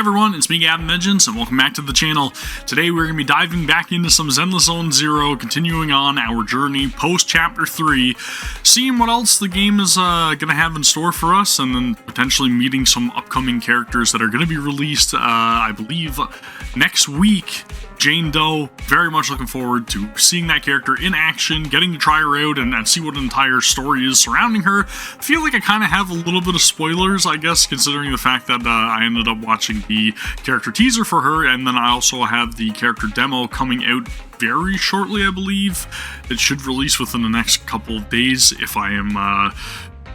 everyone, it's me Gavin, and welcome back to the channel. Today we're going to be diving back into some Zenless Zone Zero, continuing on our journey post Chapter 3, seeing what else the game is going to have in store for us, and then potentially meeting some upcoming characters that are going to be released, I believe, next week. Jane Doe, very much looking forward to seeing that character in action, getting to try her out and see what an entire story is surrounding her. I feel like I kind of have a little bit of spoilers, I guess, considering the fact that I ended up watching the character teaser for her, and then I also have the character demo coming out very shortly, I believe. It should release within the next couple of days if I am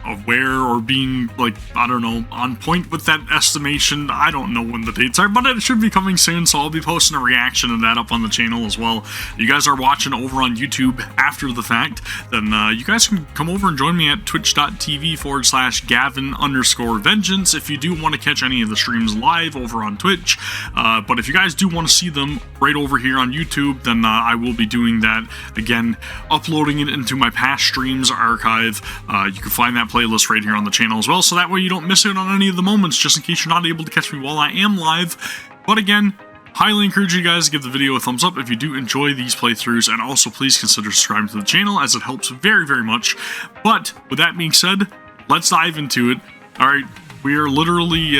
aware or being, like, I don't know, on point with that estimation. I don't know when the dates are, but it should be coming soon, so I'll be posting a reaction of that up on the channel as well. If you guys are watching over on YouTube after the fact, then you guys can come over and join me at twitch.tv/Gavin_Vengeance if you do want to catch any of the streams live over on Twitch. But if you guys do want to see them right over here on YouTube, then I will be doing that again, uploading it into my past streams archive. You can find that playlist right here on the channel as well, so that way you don't miss out on any of the moments, just in case you're not able to catch me while I am live. But again, highly encourage you guys to give the video a thumbs up if you do enjoy these playthroughs, and also please consider subscribing to the channel, as it helps very, very much. But with that being said, let's dive into it. Alright, we are literally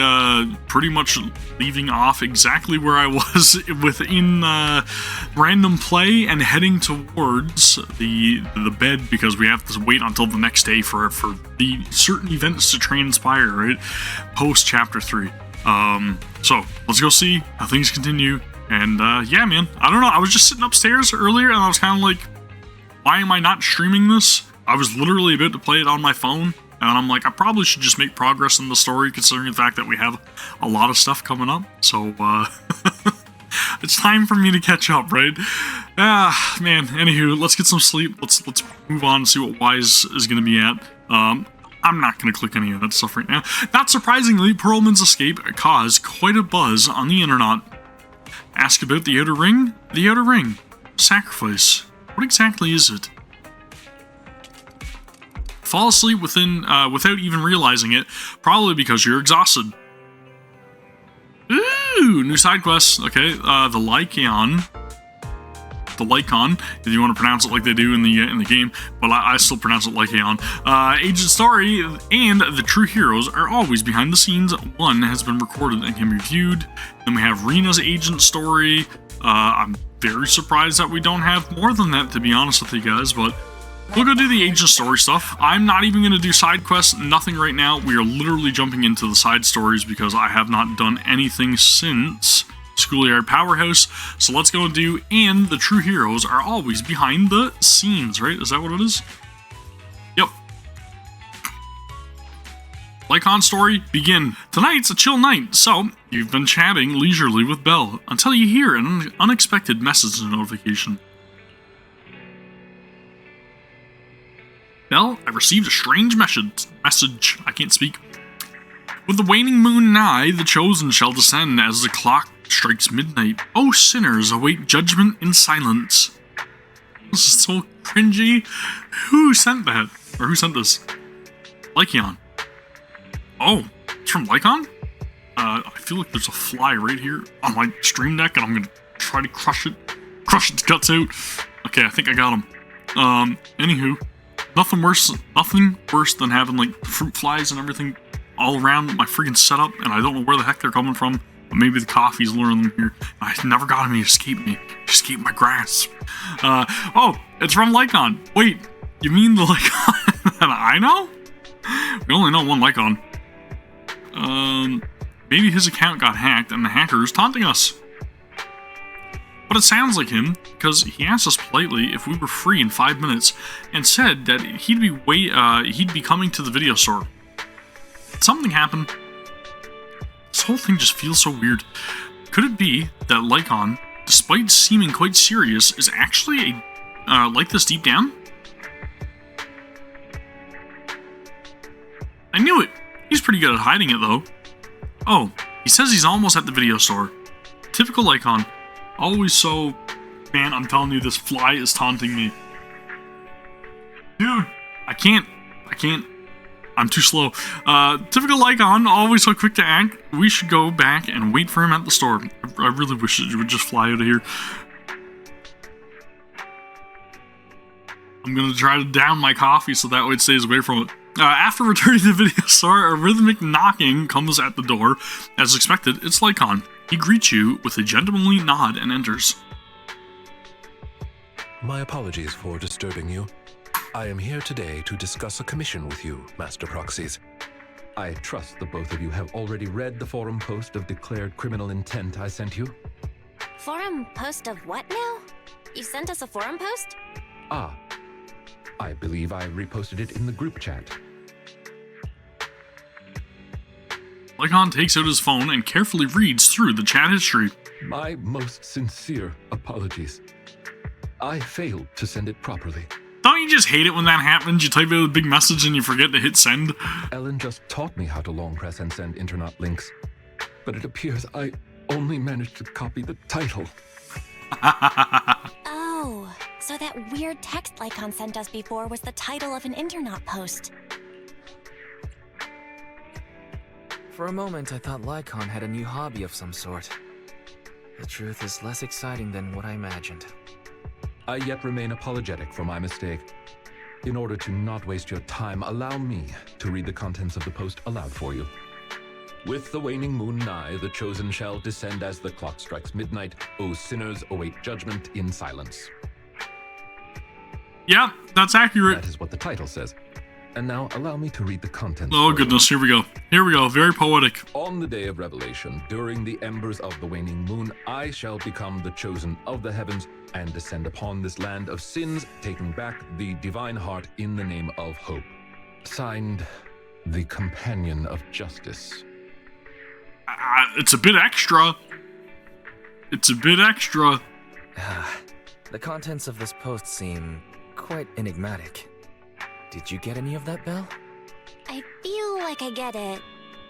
pretty much leaving off exactly where I was within random play and heading towards the bed, because we have to wait until the next day for the certain events to transpire, right? Post Chapter 3. So let's go see how things continue. And yeah, man, I don't know. I was just sitting upstairs earlier and I was kind of like, why am I not streaming this? I was literally about to play it on my phone. And I'm like, I probably should just make progress in the story, considering the fact that we have a lot of stuff coming up. So, it's time for me to catch up, right? Man, anywho, let's get some sleep. Let's move on and see what Wise is going to be at. I'm not going to click any of that stuff right now. Not surprisingly, Perlman's escape caused quite a buzz on the internet. Ask about the Outer Ring? The Outer Ring. Sacrifice. What exactly is it? Fall asleep without even realizing it, probably because you're exhausted. Ooh, new side quest. Okay, the Lycaon, if you want to pronounce it like they do in the game, but I still pronounce it Lycaon. Agent Story and the true heroes are always behind the scenes. One has been recorded and can be viewed. Then we have Rena's Agent Story. I'm very surprised that we don't have more than that, to be honest with you guys, but we'll go do the Agent Story stuff. I'm not even going to do side quests, nothing right now. We are literally jumping into the side stories because I have not done anything since Schoolyard Powerhouse. So let's go and do, and the true heroes are always behind the scenes, right? Is that what it is? Yep. Lycaon story, begin. Tonight's a chill night, so you've been chatting leisurely with Belle until you hear an unexpected message notification. Belle, I received a strange message. I can't speak. With the waning moon nigh, the chosen shall descend as the clock strikes midnight. Oh, sinners, await judgment in silence. This is so cringy. Who sent that? Or who sent this? Lycaon. Oh, it's from Lycaon? I feel like there's a fly right here on my stream deck, and I'm gonna try to crush its guts out. Okay, I think I got him. Anywho. Nothing worse than having, like, fruit flies and everything all around my freaking setup, and I don't know where the heck they're coming from, but maybe the coffee's luring them here. I never got them to escape my grasp. Oh, it's from Lycaon. Wait, you mean the Lycaon that I know? We only know one Lycaon. Maybe his account got hacked and the hacker is taunting us. But it sounds like him, because he asked us politely if we were free in 5 minutes, and said that he'd be coming to the video store. Did something happen? This whole thing just feels so weird. Could it be that Lycaon, despite seeming quite serious, is actually like this deep down? I knew it! He's pretty good at hiding it, though. Oh, he says he's almost at the video store. Typical Lycaon. Always so... Man, I'm telling you, this fly is taunting me. Dude, I can't. I'm too slow. Typical Lycaon, always so quick to act. We should go back and wait for him at the store. I really wish you would just fly out of here. I'm gonna try to down my coffee so that way it stays away from it. After returning to the video store, a rhythmic knocking comes at the door. As expected, it's Lycaon. He greets you with a gentlemanly nod and enters. My apologies for disturbing you. I am here today to discuss a commission with you, Master Proxies. I trust the both of you have already read the forum post of declared criminal intent I sent you. Forum post of what now? You sent us a forum post? Ah, I believe I reposted it in the group chat. Lycaon takes out his phone and carefully reads through the chat history. My most sincere apologies. I failed to send it properly. Don't you just hate it when that happens? You type out a big message and you forget to hit send? Ellen just taught me how to long press and send internet links, but it appears I only managed to copy the title. Oh, so that weird text Lycaon sent us before was the title of an internet post. For a moment, I thought Lycaon had a new hobby of some sort. The truth is less exciting than what I imagined. I yet remain apologetic for my mistake. In order to not waste your time, allow me to read the contents of the post aloud for you. With the waning moon nigh, the chosen shall descend as the clock strikes midnight. O sinners, await judgment in silence. Yeah, that's accurate. That is what the title says. And now allow me to read the contents. Oh goodness, here we go. Here we go, very poetic. On the day of revelation, during the embers of the waning moon, I shall become the chosen of the heavens and descend upon this land of sins, taking back the divine heart in the name of hope. Signed, the Companion of Justice. It's a bit extra. It's a bit extra. The contents of this post seem quite enigmatic. Did you get any of that, Belle? I feel like I get it,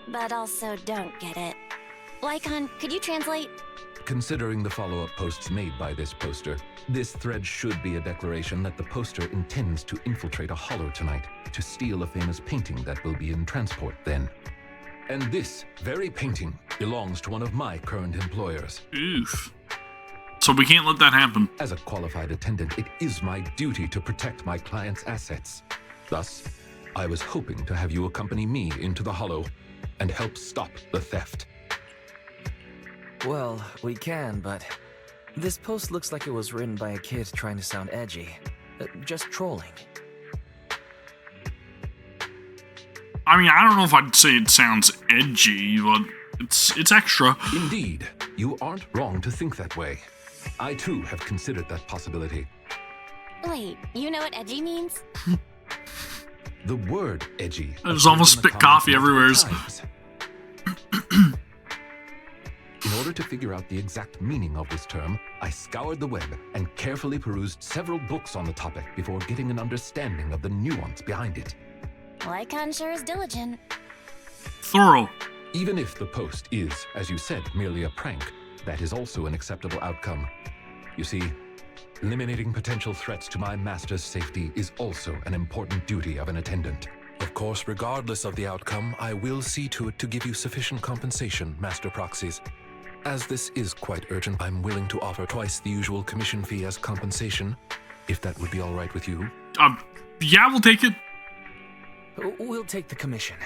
but also don't get it. Lycaon, could you translate? Considering the follow-up posts made by this poster, this thread should be a declaration that the poster intends to infiltrate a hollow tonight to steal a famous painting that will be in transport then. And this very painting belongs to one of my current employers. Oof. So we can't let that happen. As a qualified attendant, it is my duty to protect my client's assets. Thus, I was hoping to have you accompany me into the hollow and help stop the theft. Well, we can, but this post looks like it was written by a kid trying to sound edgy. Just trolling. I mean, I don't know if I'd say it sounds edgy, but it's extra. Indeed, you aren't wrong to think that way. I too have considered that possibility. Wait, you know what edgy means? The word edgy. There's almost spit coffee everywhere. In order to figure out the exact meaning of this term, I scoured the web and carefully perused several books on the topic before getting an understanding of the nuance behind it. Lycaon sure is diligent. Thorough. Even if the post is, as you said, merely a prank, that is also an acceptable outcome. You see, eliminating potential threats to my master's safety is also an important duty of an attendant. Of course, regardless of the outcome, I will see to it to give you sufficient compensation, Master Proxies. As this is quite urgent, I'm willing to offer twice the usual commission fee as compensation, if that would be all right with you. Yeah, we'll take it. We'll take the commission.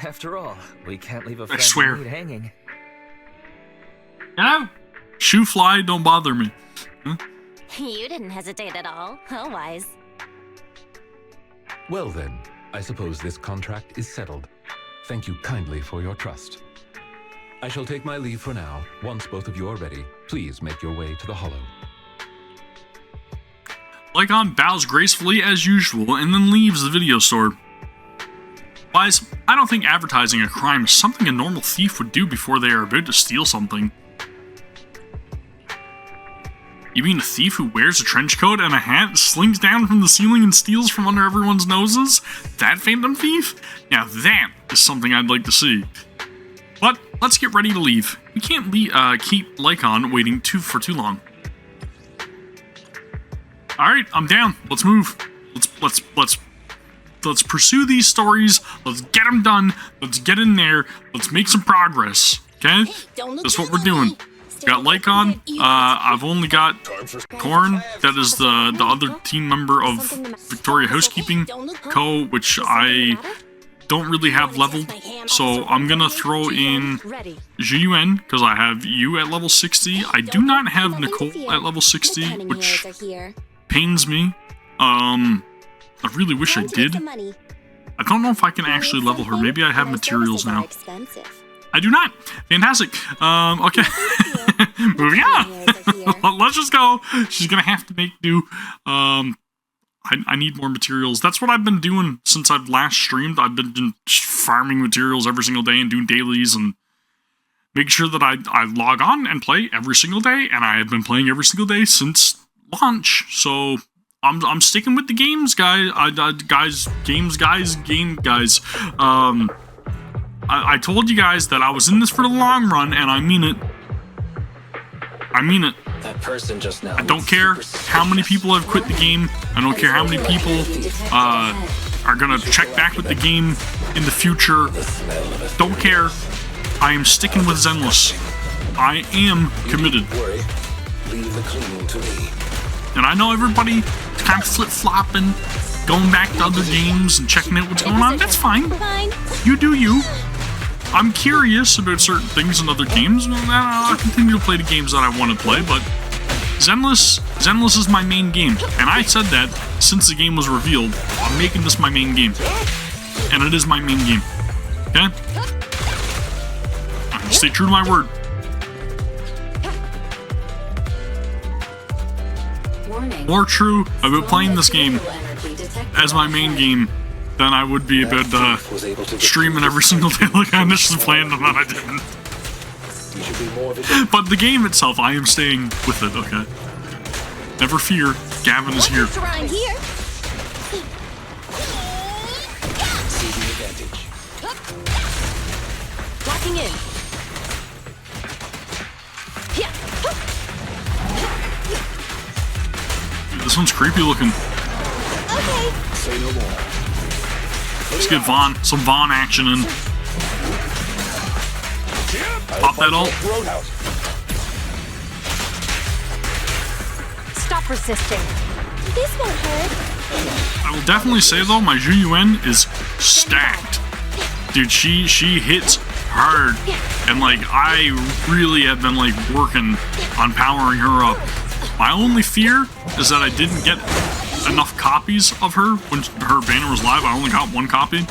After all, we can't leave a I swear. friend hanging. Yeah. Shoe fly, don't bother me. Huh? You didn't hesitate at all. How wise. Well then, I suppose this contract is settled. Thank you kindly for your trust. I shall take my leave for now. Once both of you are ready, please make your way to the hollow. Lycaon bows gracefully as usual and then leaves the video store. Wise, I don't think advertising a crime is something a normal thief would do before they are about to steal something. You mean a thief who wears a trench coat and a hat, slings down from the ceiling and steals from under everyone's noses? That phantom thief? Now that is something I'd like to see. But let's get ready to leave. We can't keep Lycaon waiting for too long. Alright, I'm down. Let's move. let's pursue these stories. Let's get them done. Let's get in there. Let's make some progress. Okay? That's what we're doing. Got Lycaon. I've only got Korn. That is the other team member of Victoria Housekeeping Co., which I don't really have leveled. So I'm gonna throw in Jun because I have you at level 60. I do not have Nicole at level 60, which pains me. I really wish I did. I don't know if I can actually level her. Maybe I have materials now. I do not. Fantastic. Okay. Moving on. Let's just go. She's gonna have to make do. I need more materials. That's what I've been doing since I've last streamed. I've been just farming materials every single day and doing dailies and making sure that I log on and play every single day. And I have been playing every single day since launch. So I'm sticking with the games, guys. Game guys. I told you guys that I was in this for the long run, and I mean it. I mean it. That person just now. I don't care how many people have quit the game. I don't care how many people are gonna check back with the game in the future. Don't care. I am sticking with Zenless. I am committed. Leave the cleaning to me. And I know everybody kind of flip-flopping, going back to other games and checking out what's going on. That's fine. You do you. I'm curious about certain things in other games, and I'll continue to play the games that I want to play, but Zenless is my main game, and I said that since the game was revealed. I'm making this my main game, and it is my main game, okay? I'm gonna stay true to my word. More true about playing this game as my main game than I would be about streaming every single day like I initially planned, and then I didn't. But the game itself, I am staying with it, okay? Never fear, Gavin is here. Locking in. Dude, this one's creepy looking. Okay. Say no more. Let's get some Vaughn action in. Pop that ult. Stop resisting. This won't hurt. I will definitely say though, my Jun is stacked. Dude, she hits hard. And like, I really have been like working on powering her up. My only fear is that I didn't get enough copies of her when her banner was live. I only got one copy. And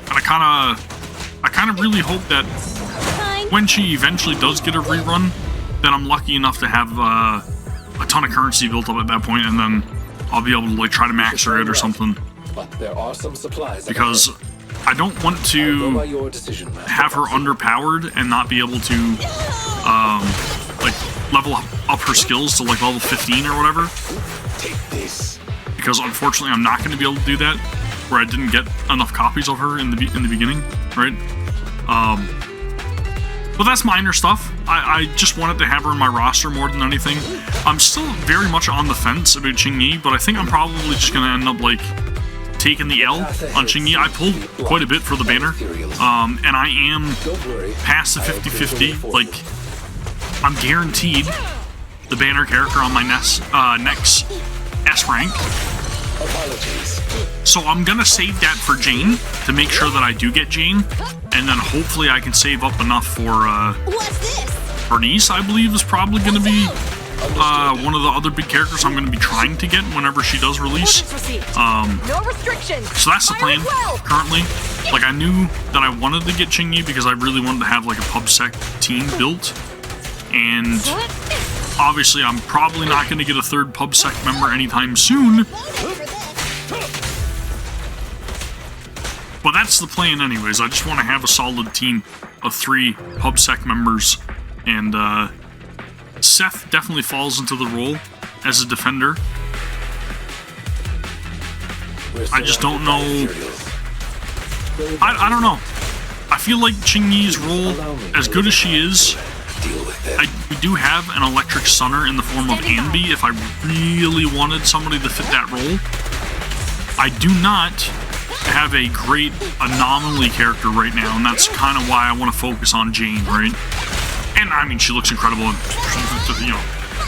I kind of really hope that when she eventually does get a rerun, then I'm lucky enough to have a ton of currency built up at that point, and then I'll be able to like try to max her out or something. But there are some supplies. Because I don't want to have her underpowered and not be able to like level up her skills to like level 15 or whatever. Take this. Because unfortunately I'm not going to be able to do that where I didn't get enough copies of her in the beginning, right? But that's minor stuff. I just wanted to have her in my roster more than anything. I'm still very much on the fence about Qingyi, but I think I'm probably just going to end up like taking the L on Qingyi. I pulled quite a bit for the banner, and I am past the 50-50. Like, I'm guaranteed the banner character on my next S rank. So I'm gonna save that for Jane to make sure that I do get Jane, and then hopefully I can save up enough for Bernice. I believe is probably gonna be one of the other big characters I'm gonna be trying to get whenever she does release. No restrictions. So that's the plan currently. Like, I knew that I wanted to get Qingyi because I really wanted to have like a PubSec team built, and obviously I'm probably not going to get a third PubSec member anytime soon. But that's the plan anyways. I just want to have a solid team of 3 PubSec members, and Seth definitely falls into the role as a defender. I just don't know. I don't know. I feel like Qingyi's role, as good as she is, we do have an electric stunner in the form of Ambi if I really wanted somebody to fit that role. I do not have a great anomaly character right now, and that's kind of why I want to focus on Jane, right? And I mean, she looks incredible, and you know,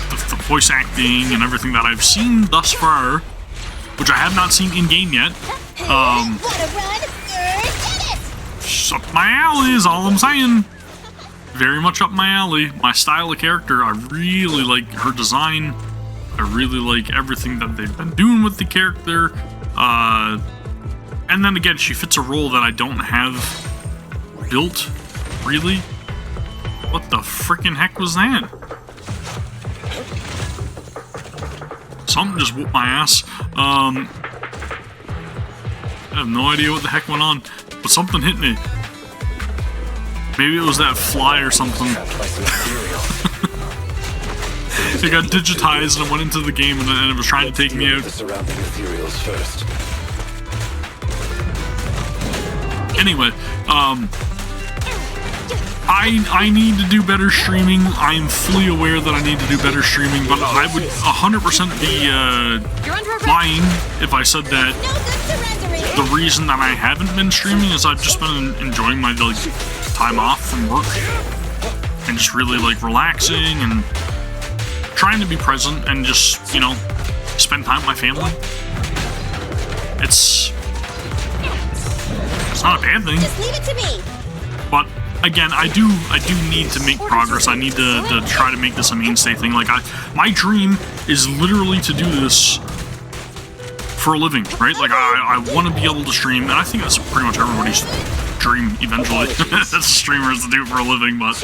the voice acting and everything that I've seen thus far, which I have not seen in game yet. It's up my alley is all I'm saying. Very much up my alley. My style of character, I really like her design. I really like everything that they've been doing with the character. And then again, she fits a role that I don't have built, really. What the freaking heck was that? Something just whooped my ass. I have no idea what the heck went on, but something hit me. Maybe it was that fly or something. It got digitized and it went into the game and it was trying to take me out. Anyway, I need to do better streaming. I am fully aware that I need to do better streaming, but I would 100% be lying if I said that the reason that I haven't been streaming is I've just been enjoying my time off from work and just really relaxing and trying to be present and just, you know, spend time with my family. It's not a bad thing. Just leave it to me. But again, I do need to make progress. I need to try to make this a mainstay thing. My dream is literally to do this for a living, right? I want to be able to stream, and I think that's pretty much everybody's dream eventually. As streamers to do it for a living, but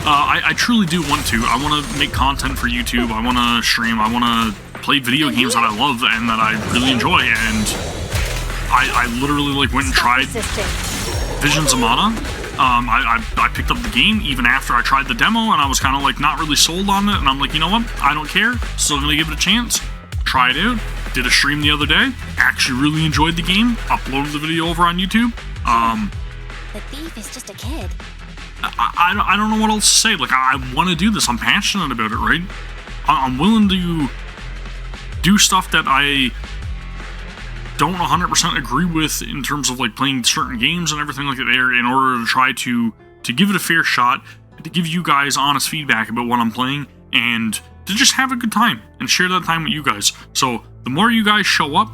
I truly do want to. I want to make content for YouTube. I want to stream. I want to play video games that I love and that I really enjoy. And I literally went and tried Visions of Mana. I picked up the game even after I tried the demo, and I was kind of not really sold on it. And I'm like, you know what? I don't care. Still gonna give it a chance. Try it out. Did a stream the other day. Actually really enjoyed the game. Uploaded the video over on YouTube. The thief is just a kid. I don't know what else to say. I want to do this. I'm passionate about it, right? I'm willing to do stuff that I don't 100% agree with in terms of playing certain games and everything like that there, in order to try to give it a fair shot, to give you guys honest feedback about what I'm playing, and to just have a good time and share that time with you guys. So the more you guys show up,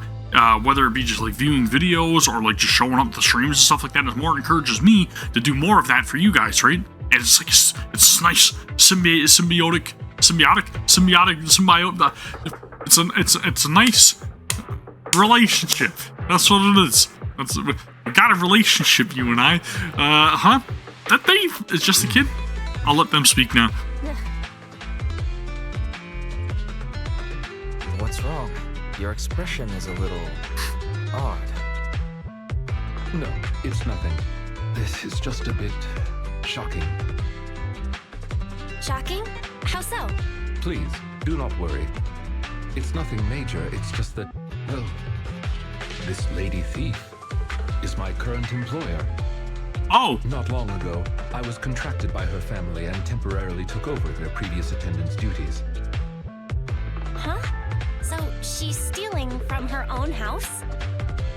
whether it be just viewing videos or just showing up to streams and stuff like that, it more encourages me to do more of that for you guys, right? And it's it's nice symbiotic. It's a nice relationship. That's what it is. We got a relationship, you and I. That thief is just a kid. I'll let them speak now. What's wrong? Your expression is a little odd. No, it's nothing. This is just a bit shocking. Shocking? How so? Please, do not worry. It's nothing major, it's just that, well, this lady thief is my current employer. Oh! Not long ago, I was contracted by her family and temporarily took over their previous attendance duties. Huh? So she's stealing from her own house?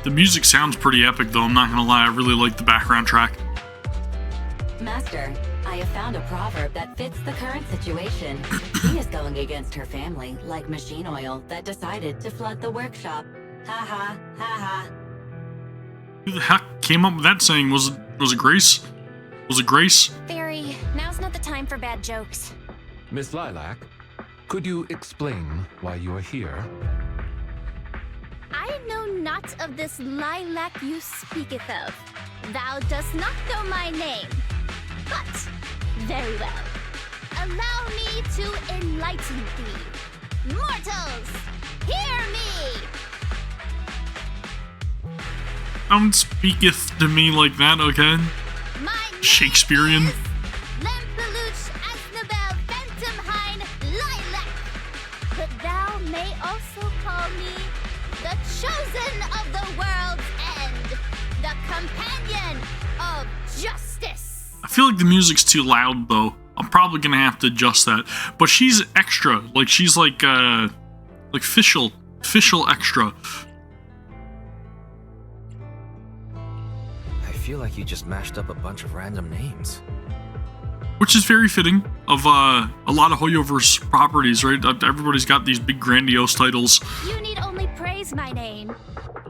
The music sounds pretty epic, though. I'm not gonna lie. I really like the background track. Master, I have found a proverb that fits the current situation. He is going against her family, like machine oil that decided to flood the workshop. Ha ha, ha ha. Who the heck came up with that saying? Was it Grace? Was it Grace? Fairy, now's not the time for bad jokes. Miss Lilac, could you explain why you are here? I know not of this lilac you speaketh of. Thou dost not know my name. But, very well. Allow me to enlighten thee. Mortals, hear me! Don't speaketh to me like that, okay? My Shakespearean. name is Lempeluch Asnabel Phantomhine Lilac. But thou may also call me the chosen of the world's end, the companion of justice. I feel like the music's too loud, though. I'm probably gonna have to adjust that. But she's extra. She's like official extra. feel like you just mashed up a bunch of random names. Which is very fitting of a lot of Hoyoverse properties, right? Everybody's got these big grandiose titles. You need only praise my name.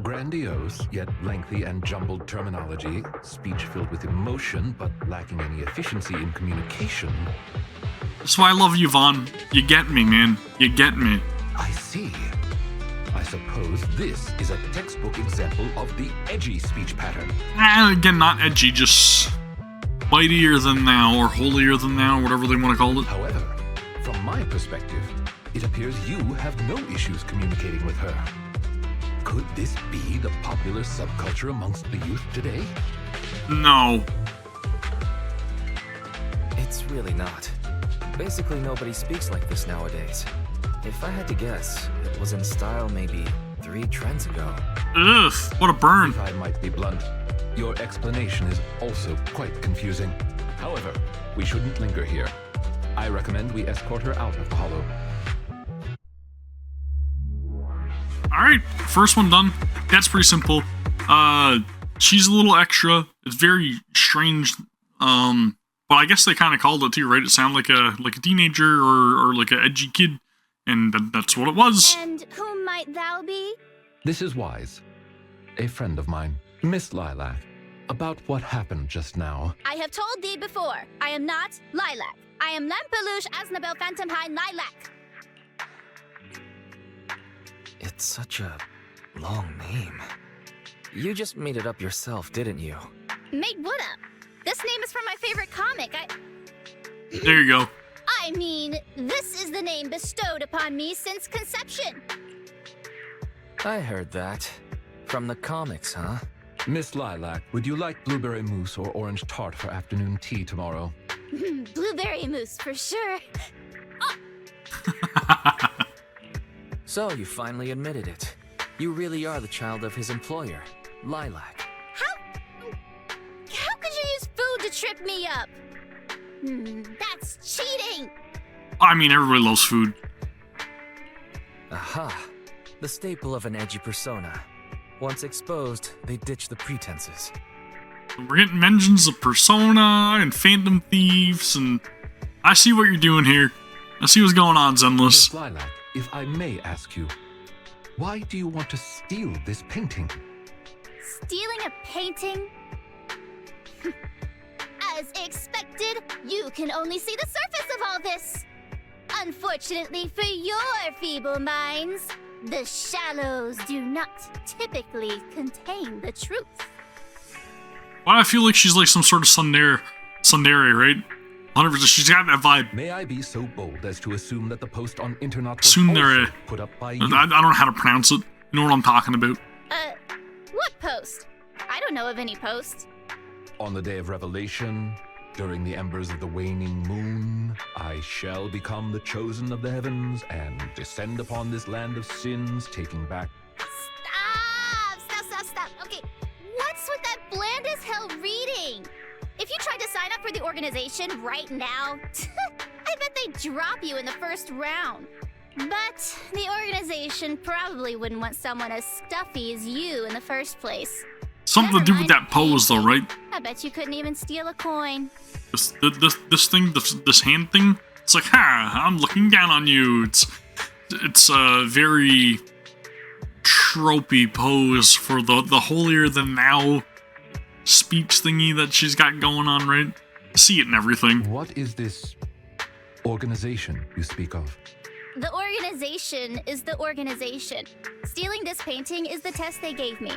Grandiose, yet lengthy and jumbled terminology, speech filled with emotion, but lacking any efficiency in communication. That's why I love you, Vaughn. You get me, man. You get me. I see. I suppose this is a textbook example of the edgy speech pattern. Again, not edgy, just mightier than thou, or holier than thou, whatever they want to call it. However, from my perspective, it appears you have no issues communicating with her. Could this be the popular subculture amongst the youth today? No. It's really not. Basically, nobody speaks like this nowadays. If I had to guess, it was in style maybe 3 trends ago. Ugh, what a burn. If I might be blunt, your explanation is also quite confusing. However, we shouldn't linger here. I recommend we escort her out of the hollow. Alright, first one done. That's pretty simple. She's a little extra. It's very strange. But I guess they kind of called it too, right? It sounded like a teenager or like an edgy kid. And that's what it was. And whom might thou be? This is Wise, a friend of mine, Miss Lilac, about what happened just now. I have told thee before, I am not Lilac. I am Lampeluche Aznabel Phantomhine Lilac. It's such a long name. You just made it up yourself, didn't you? Made what up? This name is from my favorite comic. There you go. I mean, this is the name bestowed upon me since conception. I heard that. From the comics, huh? Miss Lilac, would you like blueberry mousse or orange tart for afternoon tea tomorrow? Blueberry mousse, for sure. So you finally admitted it. You really are the child of his employer, Lilac. How could you use food to trip me up? That's cheating! I mean, everybody loves food. Aha. The staple of an edgy persona. Once exposed, they ditch the pretenses. We're getting mentions of Persona and Phantom Thieves, and I see what you're doing here. I see what's going on, Zenless. Miss Lilac, if I may ask you, why do you want to steal this painting? Stealing a painting? As expected, you can only see the surface of all this. Unfortunately for your feeble minds, the shallows do not typically contain the truth. Why do I feel like she's like some sort of tsundere, right? 100%, she's got that vibe. May I be so bold as to assume that the post on internet was Tsundere. also put up by you? I don't know how to pronounce it. You know what I'm talking about. What post? I don't know of any post. On the day of revelation, during the embers of the waning moon, I shall become the chosen of the heavens and descend upon this land of sins, taking back... Stop. Okay, what's with that bland as hell reading? If you tried to sign up for the organization right now, I bet they'd drop you in the first round. But the organization probably wouldn't want someone as stuffy as you in the first place. Something to do with that pose, though, right? I bet you couldn't even steal a coin. This hand thing. It's like, I'm looking down on you. It's a very tropey pose for the holier than thou speech thingy that she's got going on, right? See it and everything. What is this organization you speak of? The organization is the organization. Stealing this painting is the test they gave me.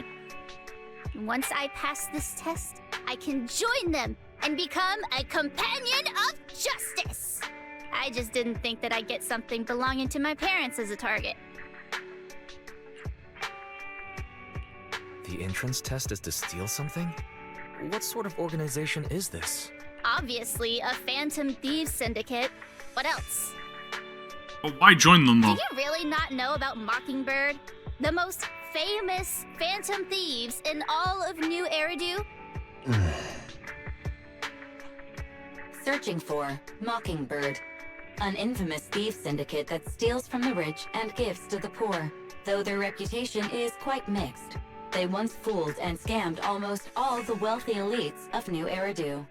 Once I pass this test, I can join them and become a companion of justice. I just didn't think that I'd get something belonging to my parents as a target. The entrance test is to steal something? What sort of organization is this? Obviously, a Phantom Thieves Syndicate. What else? But why join them, though? Do you really not know about Mockingbird? The most famous Phantom Thieves in all of New Eridu? Searching for Mockingbird, an infamous thief syndicate that steals from the rich and gives to the poor, though their reputation is quite mixed. They once fooled and scammed almost all the wealthy elites of New Eridu.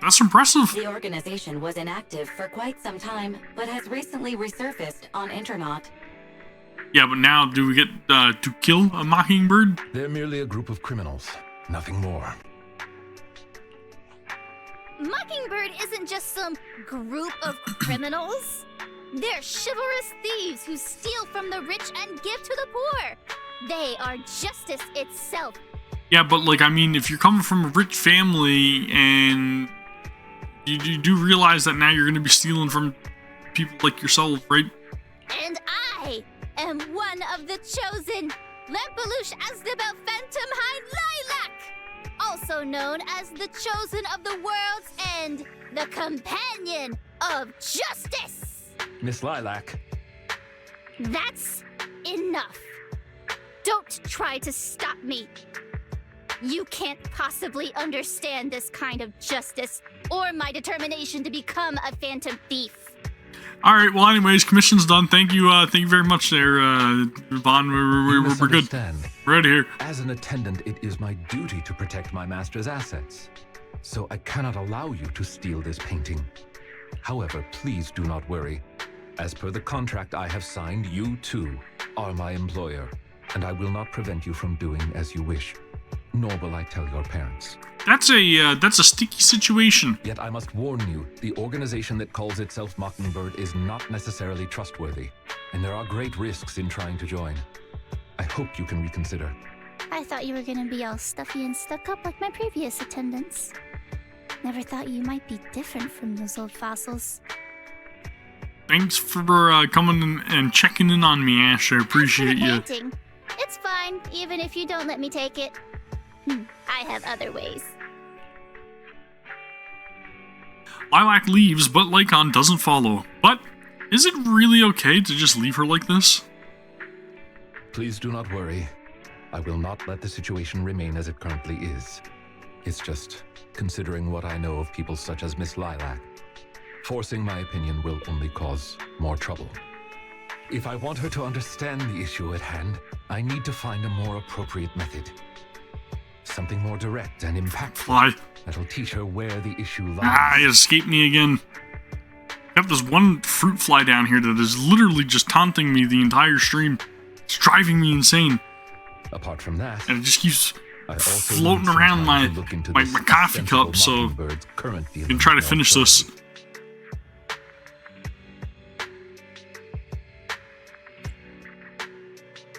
That's impressive. The organization was inactive for quite some time, but has recently resurfaced on Internaut. Yeah, but now do we get to kill a Mockingbird? They're merely a group of criminals, nothing more. Mockingbird isn't just some group of criminals. They're chivalrous thieves who steal from the rich and give to the poor. They are justice itself. Yeah, but like, I mean, if you're coming from a rich family and you do realize that now you're going to be stealing from people like yourself, right? And I am one of the chosen. Lampeluche Asnabel Phantom Hind Lilac, also known as the chosen of the world's end, the companion of justice. Miss Lilac. That's enough. Don't try to stop me. You can't possibly understand this kind of justice or my determination to become a phantom thief. All right. Well, anyways, commission's done. Thank you very much, there, Vaughn. We're good. We're out of here. As an attendant, it is my duty to protect my master's assets, so I cannot allow you to steal this painting. However, please do not worry. As per the contract I have signed, you too are my employer, and I will not prevent you from doing as you wish. Nor will I tell your parents. That's a sticky situation. Yet I must warn you, the organization that calls itself Mockingbird is not necessarily trustworthy, and there are great risks in trying to join. I hope you can reconsider. I thought you were gonna be all stuffy and stuck up like my previous attendants. Never thought you might be different from those old fossils. Thanks for coming in and checking in on me, Ash. I appreciate you. Painting. It's fine, even if you don't let me take it. I have other ways. Lilac leaves, but Lycaon doesn't follow. But is it really okay to just leave her like this? Please do not worry. I will not let the situation remain as it currently is. It's just, considering what I know of people such as Miss Lilac, forcing my opinion will only cause more trouble. If I want her to understand the issue at hand, I need to find a more appropriate method. Something more direct and impactful. Why? That'll teach her where the issue lies. Ah, it escaped me again. I have this one fruit fly down here that is literally just taunting me the entire stream. It's driving me insane. Apart from that, and it just keeps I also floating need some around time to look into my this coffee sensible cup, so Mockingbird's current I can dealings try to with finish this. authorities.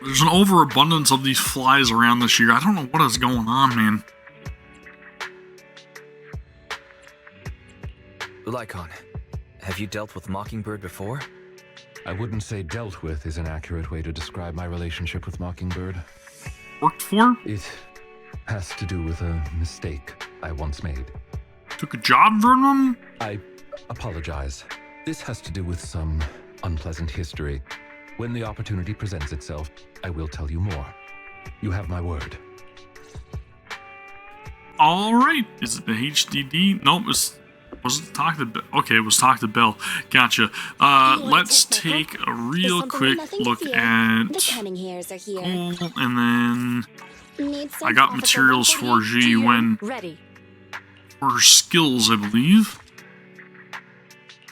There's an overabundance of these flies around this year. I don't know what is going on, man. Lycaon, have you dealt with Mockingbird before? I wouldn't say dealt with is an accurate way to describe my relationship with Mockingbird. Worked for? It has to do with a mistake I once made. Took a job from them? I apologize. This has to do with some unpleasant history. When the opportunity presents itself, I will tell you more. You have my word. Alright. Is it the HDD? Nope, was it Talk to Bell? Okay, it was Talk to Bell. Gotcha. Let's take a real quick look at Cole, and then I got materials for Ji Wen Ready. for her skills, I believe.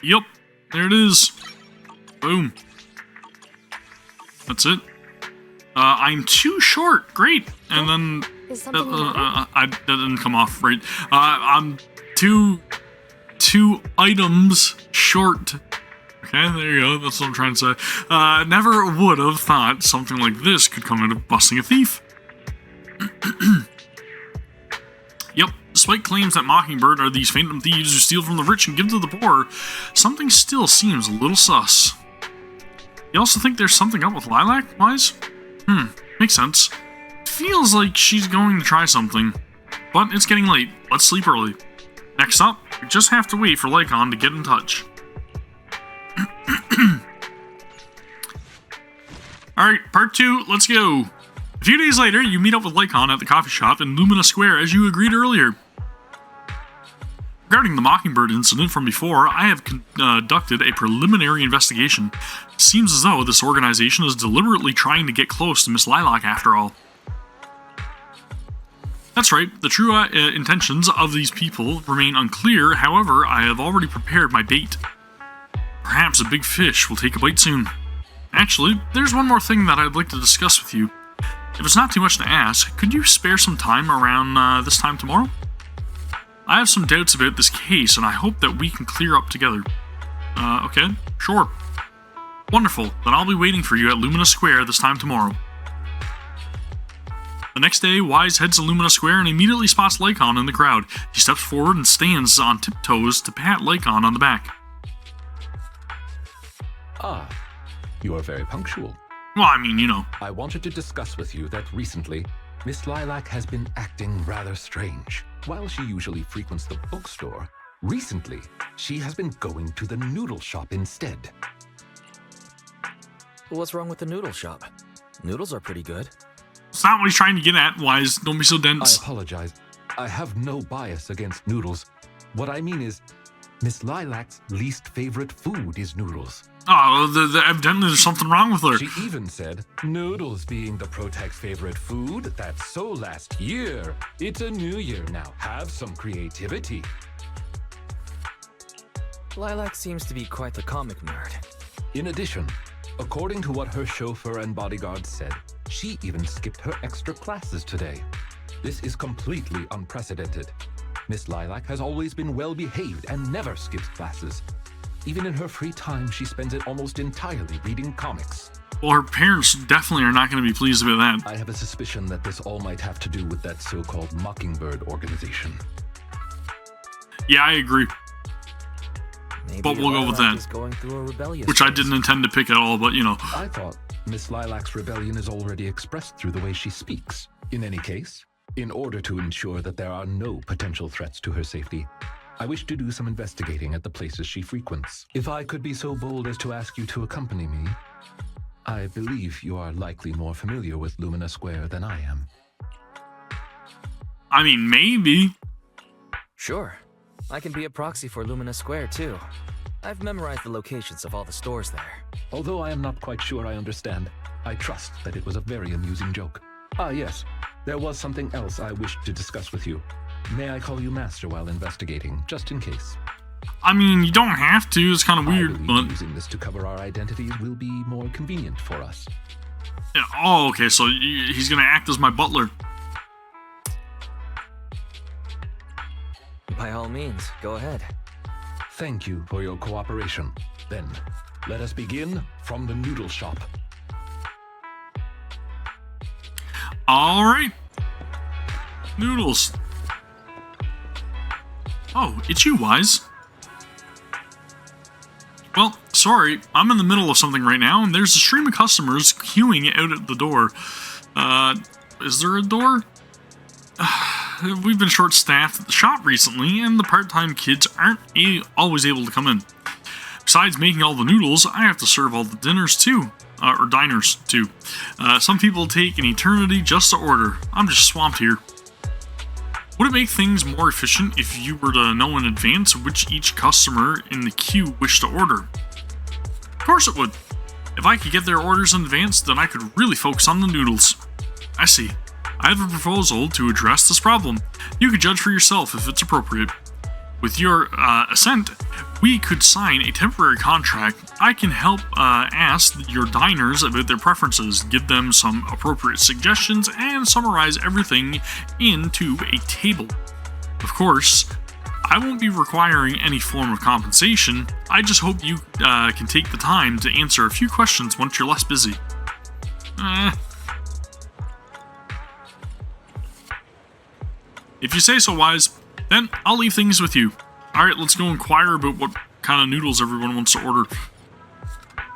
Yep, there it is. Boom. That's it. I'm too short. Great. And then that didn't come off right. I'm two items short. Okay, there you go. That's what I'm trying to say. Never would have thought something like this could come out of busting a thief. Yep. Despite claims that Mockingbird are these phantom thieves who steal from the rich and give to the poor, something still seems a little sus. You also think there's something up with Lilac, Wise? Makes sense. Feels like she's going to try something. But it's getting late. Let's sleep early. Next up, we just have to wait for Lycaon to get in touch. Alright, part 2, let's go. A few days later, you meet up with Lycaon at the coffee shop in Lumina Square as you agreed earlier. Regarding the Mockingbird incident from before, I have conducted a preliminary investigation. Seems as though this organization is deliberately trying to get close to Miss Lilac after all. That's right, the true intentions of these people remain unclear. However, I have already prepared my bait. Perhaps a big fish will take a bite soon. Actually, there's one more thing that I'd like to discuss with you. If it's not too much to ask, could you spare some time around this time tomorrow? I have some doubts about this case, and I hope that we can clear up together. Okay, sure. Wonderful, then I'll be waiting for you at Lumina Square this time tomorrow. The next day, Wise heads to Lumina Square and immediately spots Lycaon in the crowd. He steps forward and stands on tiptoes to pat Lycaon on the back. Ah, you are very punctual. Well, I mean, you know. I wanted to discuss with you that recently, Miss Lilac has been acting rather strange. While she usually frequents the bookstore, recently, she has been going to the noodle shop instead. What's wrong with the noodle shop? Noodles are pretty good. It's not what he's trying to get at, Wise. Don't be so dense. I apologize. I have no bias against noodles. What I mean is, Miss Lilac's least favorite food is noodles. Oh, evidently there's something wrong with her. She even said, noodles being the Protec's favorite food, that's so last year. It's a new year now. Have some creativity. Lilac seems to be quite the comic nerd. In addition, according to what her chauffeur and bodyguard said, she even skipped her extra classes today. This is completely unprecedented. Miss Lilac has always been well-behaved and never skips classes. Even in her free time, she spends it almost entirely reading comics. Well, her parents definitely are not going to be pleased about that. I have a suspicion that this all might have to do with that so-called Mockingbird organization. Yeah, I agree. Maybe But we'll go with Lilac that. is going through a rebellious Which I phase. didn't intend to pick at all, but you know. I thought Miss Lilac's rebellion is already expressed through the way she speaks. In any case, in order to ensure that there are no potential threats to her safety, I wish to do some investigating at the places she frequents. If I could be so bold as to ask you to accompany me, I believe you are likely more familiar with Lumina Square than I am. I mean, maybe. Sure. I can be a proxy for Lumina Square, too. I've memorized the locations of all the stores there. Although I am not quite sure I understand, I trust that it was a very amusing joke. Ah, yes. There was something else I wished to discuss with you. May I call you Master while investigating, just in case? I mean, you don't have to. It's kind of I weird, believe but... using this to cover our identities will be more convenient for us. Yeah, oh, okay, so he's going to act as my butler. By all means, go ahead. Thank you for your cooperation. Then, let us begin from the noodle shop. All right. Noodles. Oh, it's you, Wise. Well, sorry, I'm in the middle of something right now, and there's a stream of customers queuing out at the door. Is there a door? We've been short-staffed at the shop recently, and the part-time kids aren't always able to come in. Besides making all the noodles, I have to serve all the dinners too. Or diners too. Some people take an eternity just to order. I'm just swamped here. Would it make things more efficient if you were to know in advance which each customer in the queue wished to order? Of course it would. If I could get their orders in advance, then I could really focus on the noodles. I see. I have a proposal to address this problem. You could judge for yourself if it's appropriate. With your assent, we could sign a temporary contract. I can help ask your diners about their preferences, give them some appropriate suggestions, and summarize everything into a table. Of course, I won't be requiring any form of compensation. I just hope you can take the time to answer a few questions once you're less busy. If you say so, Wise, then I'll leave things with you. Alright, let's go inquire about what kind of noodles everyone wants to order.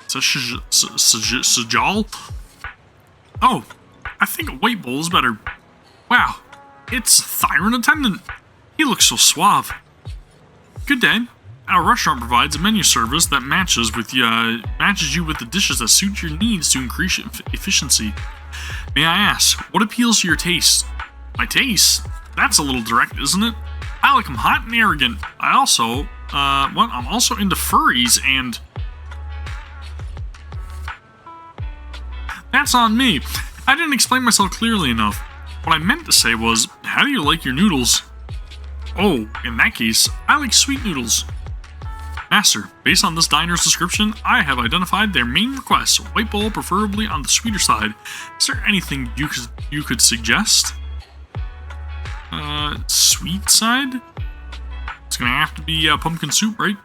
Sajal? Oh, I think a white bowl is better. Wow, it's Thyron Attendant. He looks so suave. Good day. Our restaurant provides a menu service that matches you with the dishes that suit your needs to increase efficiency. May I ask, what appeals to your taste? My taste? That's a little direct, isn't it? I like them hot and arrogant. I'm also into furries and... That's on me. I didn't explain myself clearly enough. What I meant to say was, how do you like your noodles? Oh, in that case, I like sweet noodles. Master, based on this diner's description, I have identified their main requests. White bowl, preferably on the sweeter side. Is there anything you could suggest? Sweet side? It's gonna have to be pumpkin soup, right?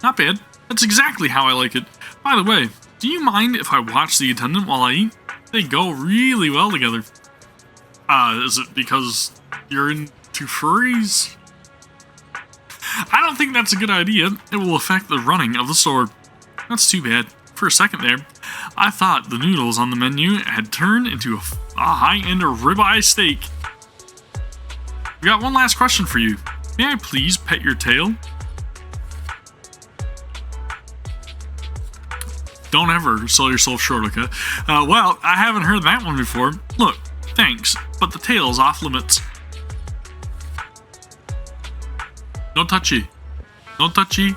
Not bad. That's exactly how I like it. By the way, do you mind if I watch the attendant while I eat? They go really well together. Is it because you're into furries? I don't think that's a good idea. It will affect the running of the store. That's too bad. For a second there, I thought the noodles on the menu had turned into a high-end ribeye steak. We got one last question for you. May I please pet your tail? Don't ever sell yourself short, okay? Well, I haven't heard that one before. Look, thanks, but the tail's off limits. No touchy. No touchy.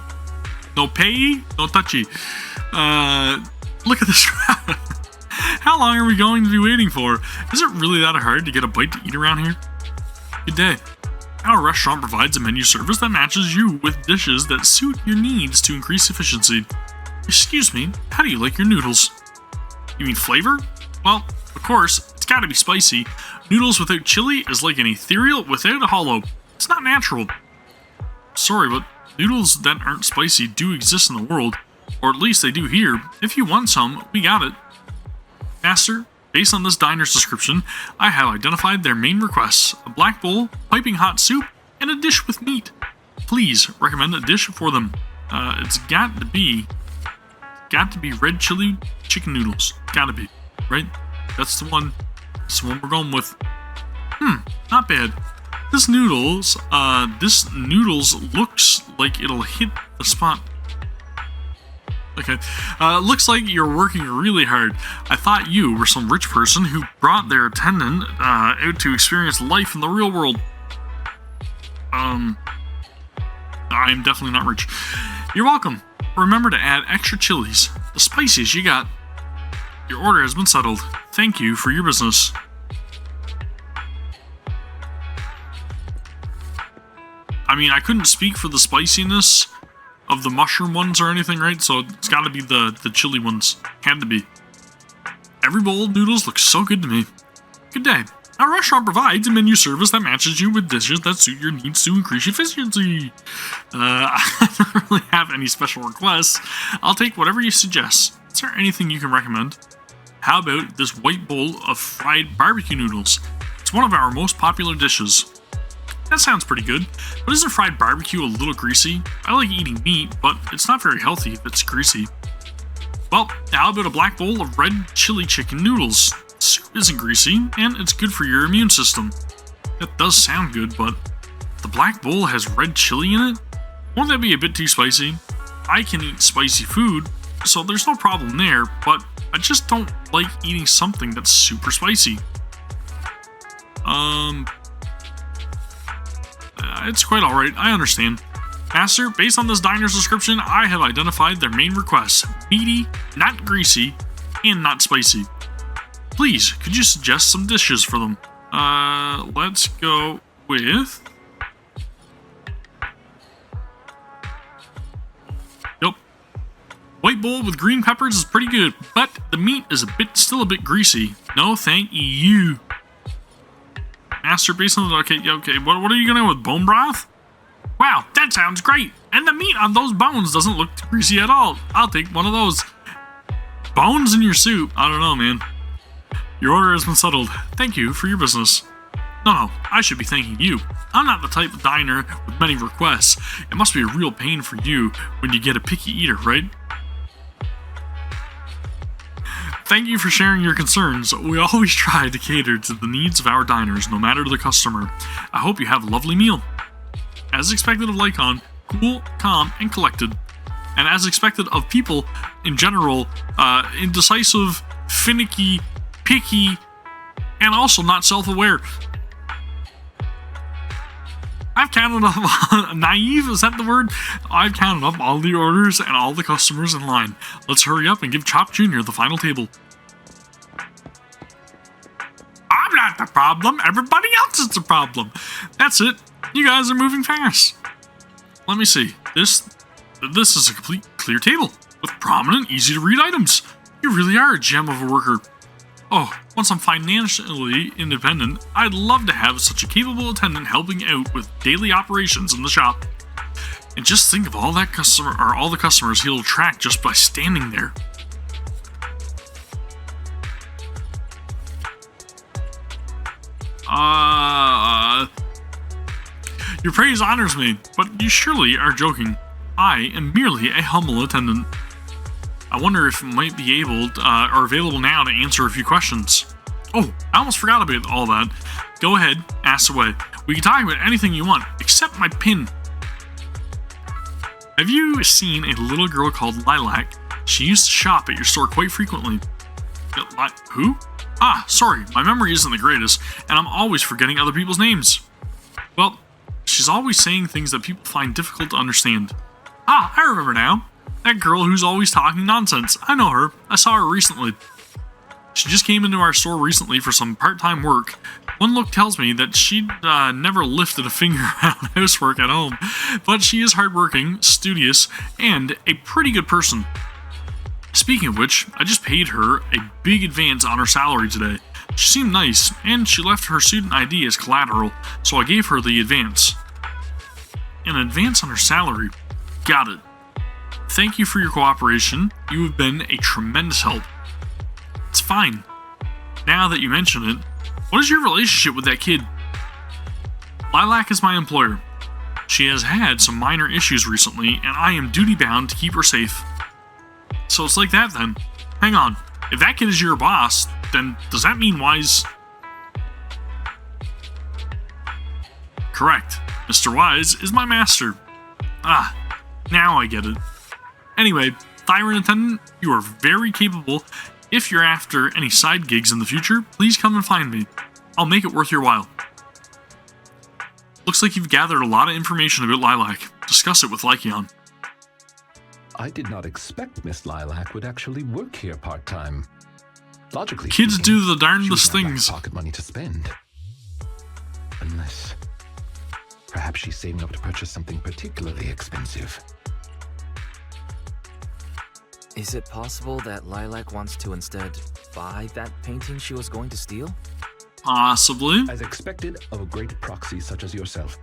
No pay. No touchy. Look at this crowd. How long are we going to be waiting for? Is it really that hard to get a bite to eat around here? Good day. Our restaurant provides a menu service that matches you with dishes that suit your needs to increase efficiency. Excuse me, how do you like your noodles? You mean flavor? Well, of course, it's gotta be spicy. Noodles without chili is like an ethereal without a hollow. It's not natural. Sorry, but noodles that aren't spicy do exist in the world, or at least they do here. If you want some, we got it. Master, based on this diner's description, I have identified their main requests: a black bowl, piping hot soup, and a dish with meat. Please recommend a dish for them. It's got to be red chili chicken noodles. Gotta be, right? That's the one. That's the one we're going with. Not bad. This noodles looks like it'll hit the spot. Okay. Looks like you're working really hard. I thought you were some rich person who brought their attendant out to experience life in the real world. I'm definitely not rich. You're welcome. Remember to add extra chilies. The spiciest you got. Your order has been settled. Thank you for your business. I mean, I couldn't speak for the spiciness of the mushroom ones or anything, right? So it's got to be the chili ones. Had to be. Every bowl of noodles looks so good to me. Good day. Our restaurant provides a menu service that matches you with dishes that suit your needs to increase efficiency. I don't really have any special requests. I'll take whatever you suggest. Is there anything you can recommend? How about this white bowl of fried barbecue noodles? It's one of our most popular dishes. That sounds pretty good, but isn't fried barbecue a little greasy? I like eating meat, but it's not very healthy if it's greasy. Well, how about a black bowl of red chili chicken noodles? Soup isn't greasy, and it's good for your immune system. That does sound good, but the black bowl has red chili in it? Won't that be a bit too spicy? I can eat spicy food, so there's no problem there, but I just don't like eating something that's super spicy. It's quite alright, I understand. Master, based on this diner's description, I have identified their main requests: meaty, not greasy, and not spicy. Please, could you suggest some dishes for them? Let's go with... Yep. White bowl with green peppers is pretty good, but the meat is still a bit greasy. No, thank you. Master, based on the... Okay, what are you gonna go with? Bone broth? Wow, that sounds great! And the meat on those bones doesn't look greasy at all. I'll take one of those. Bones in your soup? I don't know, man. Your order has been settled. Thank you for your business. No, I should be thanking you. I'm not the type of diner with many requests. It must be a real pain for you when you get a picky eater, right? Thank you for sharing your concerns. We always try to cater to the needs of our diners, no matter the customer. I hope you have a lovely meal. As expected of Lycaon, cool, calm, and collected. And as expected of people in general, indecisive, finicky, picky, and also not self-aware. I've counted up... Naive, is that the word? I've counted up all the orders and all the customers in line. Let's hurry up and give Chop Jr. the final table. I'm not not the problem. Everybody else is the problem. That's it. You guys are moving fast. Let me see. This is a complete clear table with prominent, easy-to-read items. You really are a gem of a worker. Oh, once I'm financially independent, I'd love to have such a capable attendant helping out with daily operations in the shop. And just think of all the customers he'll attract just by standing there. Your praise honors me, but you surely are joking. I am merely a humble attendant. I wonder if it might be able or available now to answer a few questions. Oh, I almost forgot about all that. Go ahead, ask away. We can talk about anything you want, except my pin. Have you seen a little girl called Lilac? She used to shop at your store quite frequently. Who? Ah, sorry, my memory isn't the greatest, and I'm always forgetting other people's names. Well, she's always saying things that people find difficult to understand. Ah, I remember now. That girl who's always talking nonsense. I know her. I saw her recently. She just came into our store recently for some part-time work. One look tells me that she'd never lifted a finger on housework at home, but she is hardworking, studious, and a pretty good person. Speaking of which, I just paid her a big advance on her salary today. She seemed nice, and she left her student ID as collateral, so I gave her the advance. An advance on her salary? Got it. Thank you for your cooperation. You have been a tremendous help. It's fine. Now that you mention it, what is your relationship with that kid? Lilac is my employer. She has had some minor issues recently, and I am duty-bound to keep her safe. So it's like that then. Hang on. If that kid is your boss, then does that mean Wise... Correct. Mr. Wise is my master. Ah, now I get it. Anyway, Thyron Attendant, you are very capable. If you're after any side gigs in the future, please come and find me. I'll make it worth your while. Looks like you've gathered a lot of information about Lilac. Discuss it with Lycaon. I did not expect Miss Lilac would actually work here part-time. Logically kids speaking, do the darndest she would not lack things. Pocket money to spend. Unless... perhaps she's saving up to purchase something particularly expensive. Is it possible that Lilac wants to instead buy that painting she was going to steal? Possibly. As expected of a great proxy such as yourself,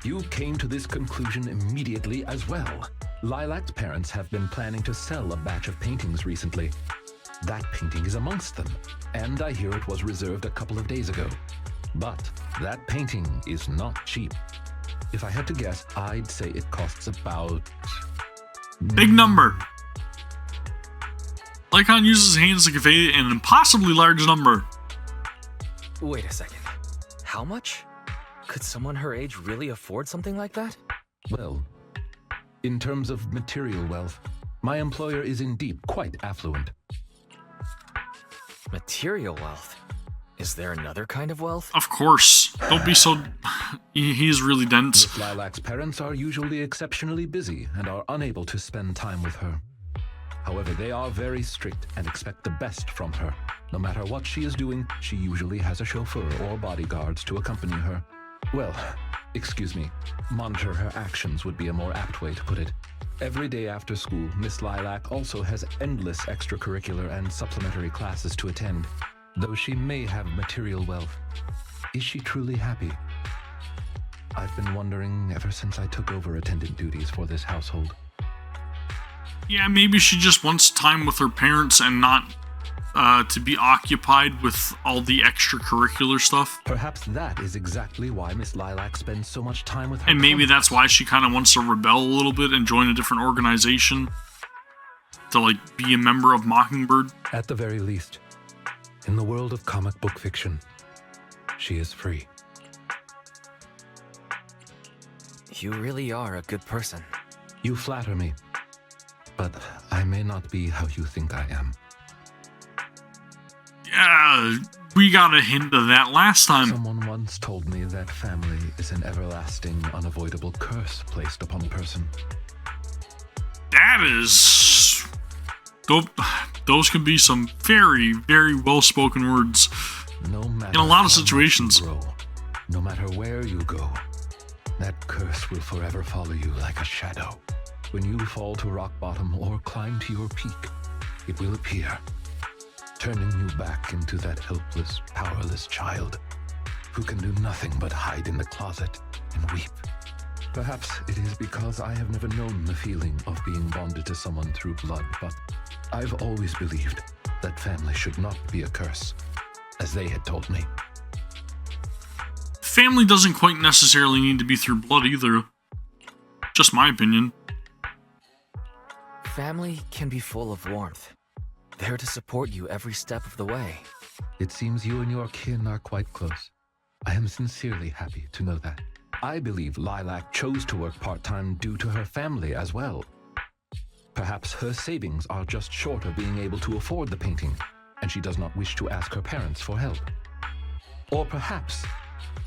you came to this conclusion immediately as well. Lilac's parents have been planning to sell a batch of paintings recently. That painting is amongst them, and I hear it was reserved a couple of days ago. But that painting is not cheap. If I had to guess, I'd say it costs about... Big number. Lycaon uses his hands to convey an impossibly large number. Wait a second. How much? Could someone her age really afford something like that? Well, in terms of material wealth, my employer is indeed quite affluent. Material wealth? Is there another kind of wealth? Of course. Don't be so... He's really dense. Miss Lilac's parents are usually exceptionally busy and are unable to spend time with her. However, they are very strict and expect the best from her. No matter what she is doing, she usually has a chauffeur or bodyguards to accompany her. Well, excuse me, monitor her actions would be a more apt way to put it. Every day after school, Miss Lilac also has endless extracurricular and supplementary classes to attend. Though she may have material wealth, is she truly happy? I've been wondering ever since I took over attendant duties for this household. Yeah, maybe she just wants time with her parents and not to be occupied with all the extracurricular stuff. Perhaps that is exactly why Miss Lilac spends so much time with her. And maybe that's why she kind of wants to rebel a little bit and join a different organization. To, like, be a member of Mockingbird. At the very least, in the world of comic book fiction, she is free. You really are a good person. You flatter me, but I may not be how you think I am. Yeah, we got a hint of that last time. Someone once told me that family is an everlasting, unavoidable curse placed upon a person. That is... Those can be some very, very well-spoken words. No matter in a lot how of much you situations. grow, no matter where you go, that curse will forever follow you like a shadow. When you fall to rock bottom or climb to your peak, it will appear, turning you back into that helpless, powerless child who can do nothing but hide in the closet and weep. Perhaps it is because I have never known the feeling of being bonded to someone through blood, but I've always believed that family should not be a curse, as they had told me. Family doesn't quite necessarily need to be through blood either. Just my opinion. Family can be full of warmth. There to support you every step of the way. It seems you and your kin are quite close. I am sincerely happy to know that. I believe Lilac chose to work part-time due to her family as well. Perhaps her savings are just short of being able to afford the painting, and she does not wish to ask her parents for help. Or perhaps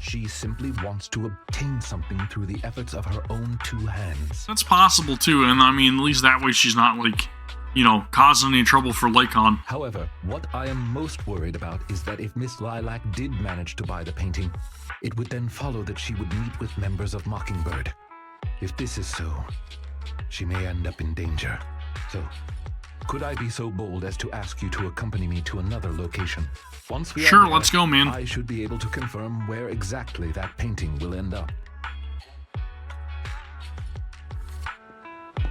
she simply wants to obtain something through the efforts of her own two hands. That's possible too, and I mean, at least that way she's not like, you know, causing any trouble for Lycaon. However, what I am most worried about is that if Miss Lilac did manage to buy the painting, it would then follow that she would meet with members of Mockingbird. If this is so, she may end up in danger. So, could I be so bold as to ask you to accompany me to another location? Once we Sure, are there, let's go, man. I should be able to confirm where exactly that painting will end up.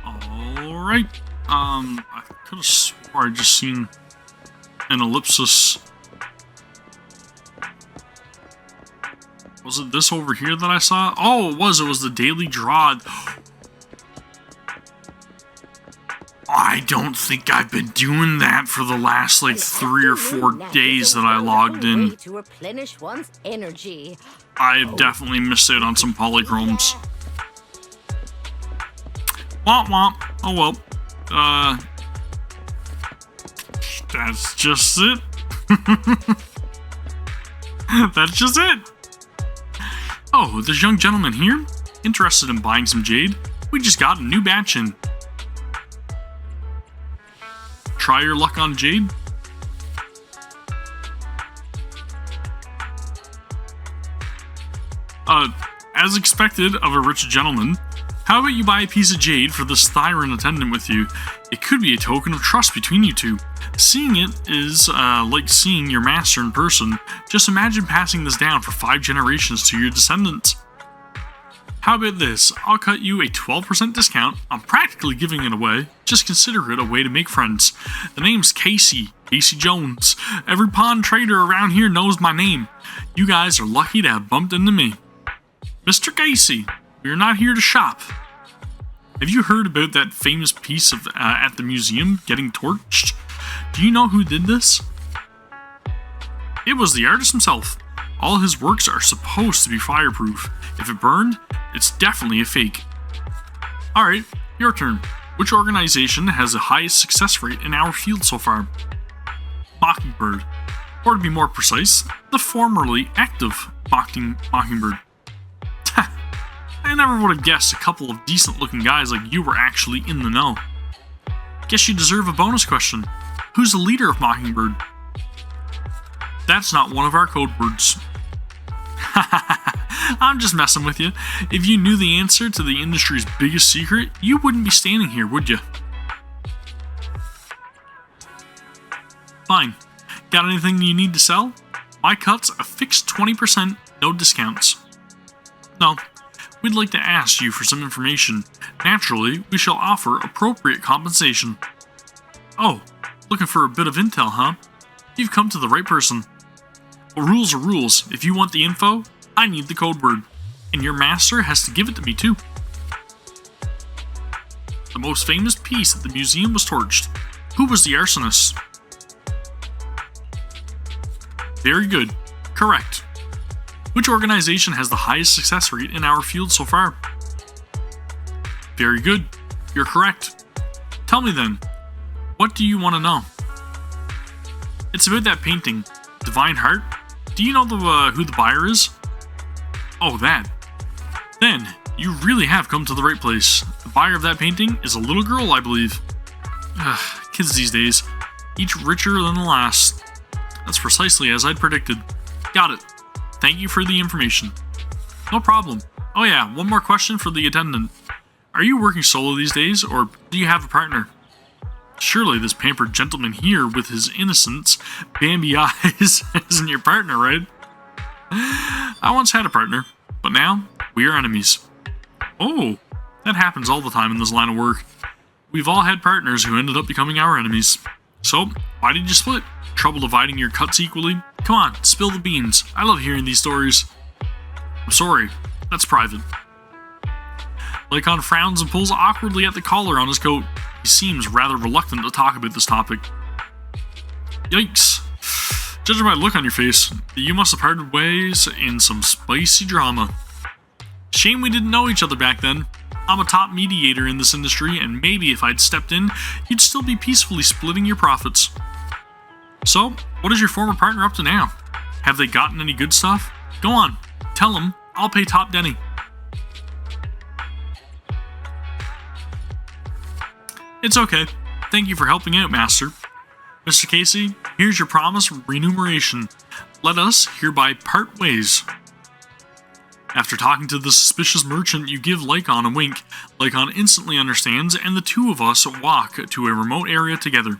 Alright. I could have swore I just seen an ellipsis. Was it this over here that I saw? Oh, it was the Daily Draw. I don't think I've been doing that for the last like 3 or 4 days that I logged in. To replenish one's energy. I've definitely missed out on some polychromes. Womp womp. Oh well. That's just it. That's just it. Oh, this young gentleman here? Interested in buying some jade? We just got a new batch in. Try your luck on jade? As expected of a rich gentleman, how about you buy a piece of jade for this Thyran attendant with you? It could be a token of trust between you two. Seeing it is like seeing your master in person. Just imagine passing this down for 5 generations to your descendants. How about this? I'll cut you a 12% discount. I'm practically giving it away. Just consider it a way to make friends. The name's Casey Jones. Every pawn trader around here knows my name. You guys are lucky to have bumped into me. Mr. Casey, we're not here to shop. Have you heard about that famous piece of at the museum getting torched? Do you know who did this? It was the artist himself. All his works are supposed to be fireproof. If it burned, it's definitely a fake. Alright, your turn. Which organization has the highest success rate in our field so far? Mockingbird. Or to be more precise, the formerly active Mockingbird. I never would have guessed a couple of decent looking guys like you were actually in the know. Guess you deserve a bonus question. Who's the leader of Mockingbird? That's not one of our code words. I'm just messing with you. If you knew the answer to the industry's biggest secret, you wouldn't be standing here, would you? Fine. Got anything you need to sell? My cut's a fixed 20%, no discounts. No. We'd like to ask you for some information. Naturally, we shall offer appropriate compensation. Oh, looking for a bit of intel, huh? You've come to the right person. Well, rules are rules. If you want the info, I need the code word. And your master has to give it to me too. The most famous piece at the museum was torched. Who was the arsonist? Very good. Correct. Which organization has the highest success rate in our field so far? Very good. You're correct. Tell me then, what do you want to know? It's about that painting, Divine Heart. Do you know who the buyer is? Oh, that. Then, you really have come to the right place. The buyer of that painting is a little girl, I believe. Kids these days, each richer than the last. That's precisely as I'd predicted. Got it. Thank you for the information. No problem. Oh yeah, one more question for the attendant. Are you working solo these days, or do you have a partner? Surely this pampered gentleman here with his innocence, Bambi eyes, isn't your partner, right? I once had a partner, but now we are enemies. Oh, that happens all the time in this line of work. We've all had partners who ended up becoming our enemies. So, why did you split? Trouble dividing your cuts equally? Come on, spill the beans. I love hearing these stories. I'm sorry, that's private. Lycaon frowns and pulls awkwardly at the collar on his coat. He seems rather reluctant to talk about this topic. Yikes. Judging by the look on your face, you must have parted ways in some spicy drama. Shame we didn't know each other back then. I'm a top mediator in this industry, and maybe if I'd stepped in, you'd still be peacefully splitting your profits. So, what is your former partner up to now? Have they gotten any good stuff? Go on, tell them. I'll pay top Denny. It's okay. Thank you for helping out, Master. Mr. Casey, here's your promise remuneration. Let us hereby part ways. After talking to the suspicious merchant, you give Lycaon a wink. Lycaon instantly understands, and the two of us walk to a remote area together.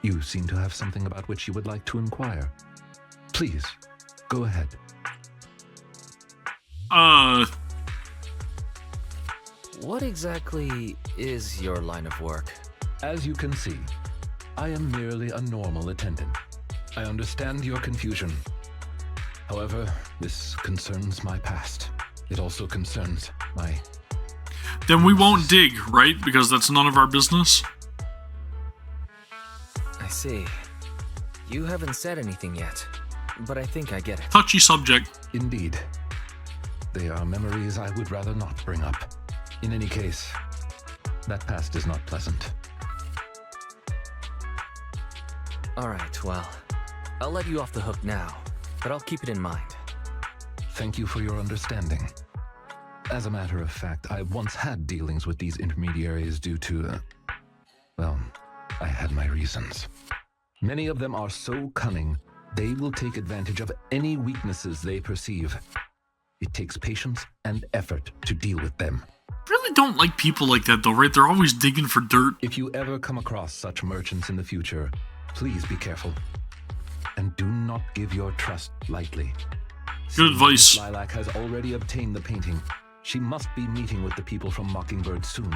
You seem to have something about which you would like to inquire. Please, go ahead. What exactly is your line of work? As you can see, I am merely a normal attendant. I understand your confusion. However, this concerns my past. It also concerns my... Then we won't dig, right? Because that's none of our business? I see. You haven't said anything yet, but I think I get it. Touchy subject. Indeed. They are memories I would rather not bring up. In any case, that past is not pleasant. Alright, well, I'll let you off the hook now, but I'll keep it in mind. Thank you for your understanding. As a matter of fact, I once had dealings with these intermediaries due to, well, I had my reasons. Many of them are so cunning, they will take advantage of any weaknesses they perceive. It takes patience and effort to deal with them. Really don't like people like that though, right? They're always digging for dirt. If you ever come across such merchants in the future, please be careful. And do not give your trust lightly. Good advice. Lilac has already obtained the painting. She must be meeting with the people from Mockingbird soon.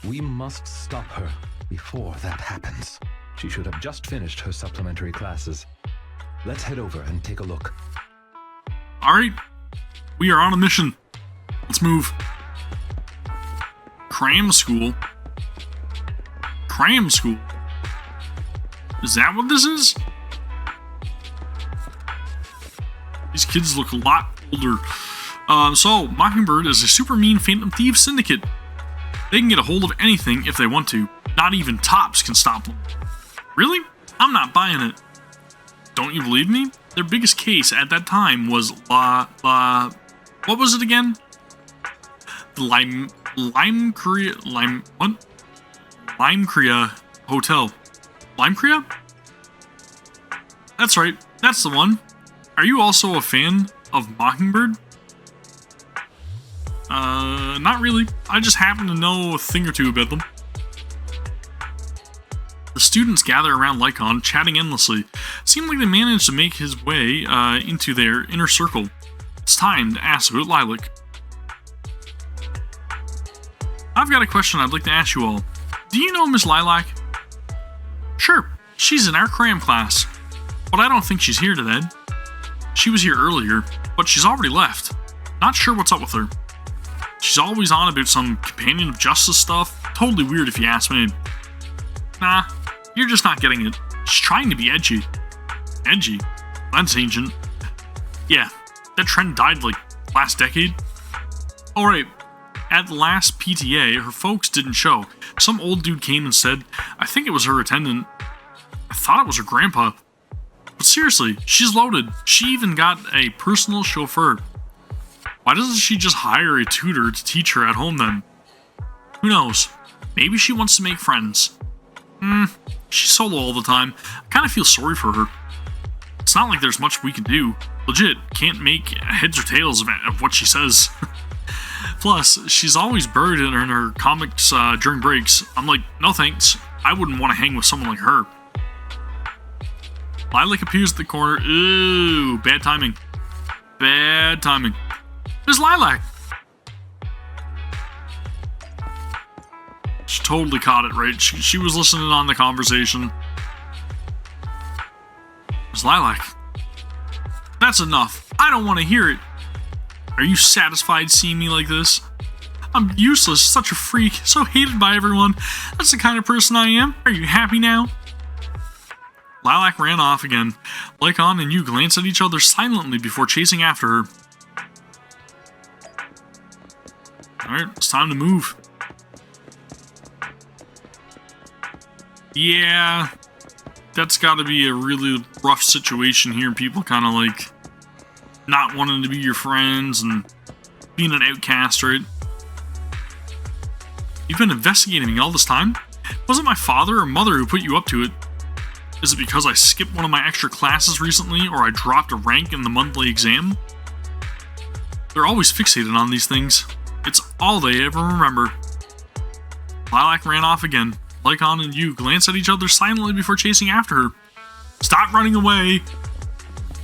We must stop her before that happens. She should have just finished her supplementary classes. Let's head over and take a look. Alright. We are on a mission. Let's move. Cram school? Cram school? Is that what this is? These kids look a lot older. So, Mockingbird is a super mean Phantom Thieves syndicate. They can get a hold of anything if they want to. Not even tops can stop them. Really? I'm not buying it. Don't you believe me? Their biggest case at that time was what was it again? The Limecrea Hotel. Limecrea? That's right, that's the one. Are you also a fan of Mockingbird? Not really. I just happen to know a thing or two about them. The students gather around Lycaon, chatting endlessly. Seem like they managed to make his way into their inner circle. It's time to ask about Lilac. I've got a question I'd like to ask you all. Do you know Miss Lilac? Sure, she's in our cram class, but I don't think she's here today. She was here earlier, but she's already left. Not sure what's up with her. She's always on about some companion of justice stuff. Totally weird if you ask me. Nah, you're just not getting it. She's trying to be edgy. Edgy? That's ancient. Yeah, that trend died like last decade. Alright, at the last PTA, her folks didn't show. Some old dude came and said, I think it was her attendant. I thought it was her grandpa. But seriously, she's loaded. She even got a personal chauffeur. Why doesn't she just hire a tutor to teach her at home then? Who knows? Maybe she wants to make friends. She's solo all the time. I kind of feel sorry for her. It's not like there's much we can do. Legit, can't make heads or tails of what she says. Plus, she's always buried in her comics during breaks. I'm like, no thanks. I wouldn't want to hang with someone like her. Lilac appears at the corner. Ooh, bad timing. Bad timing. There's Lilac. She totally caught it, right? She was listening on the conversation. There's Lilac. That's enough. I don't want to hear it. Are you satisfied seeing me like this? I'm useless, such a freak, so hated by everyone. That's the kind of person I am. Are you happy now? Lilac ran off again. Lycaon and you glanced at each other silently before chasing after her. Alright, it's time to move. Yeah, that's gotta be a really rough situation here. People kind of like not wanting to be your friends and being an outcast, right? You've been investigating me all this time? Was it my father or mother who put you up to it? Is it because I skipped one of my extra classes recently or I dropped a rank in the monthly exam? They're always fixated on these things. It's all they ever remember. Lilac ran off again. Lycaon and you glanced at each other silently before chasing after her. Stop running away!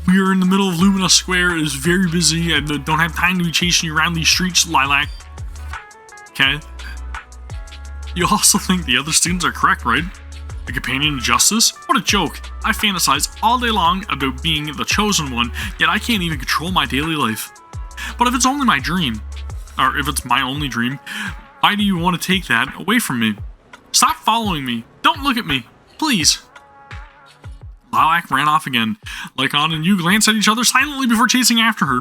We are in the middle of Lumina Square. It is very busy. I don't have time to be chasing you around these streets, Lilac. Okay. You also think the other students are correct, right? The companion of justice? What a joke. I fantasize all day long about being the chosen one, yet I can't even control my daily life. But if it's only my dream, or if it's my only dream, why do you want to take that away from me? Stop following me. Don't look at me. Please. Lilac ran off again. Lycaon and you glanced at each other silently before chasing after her.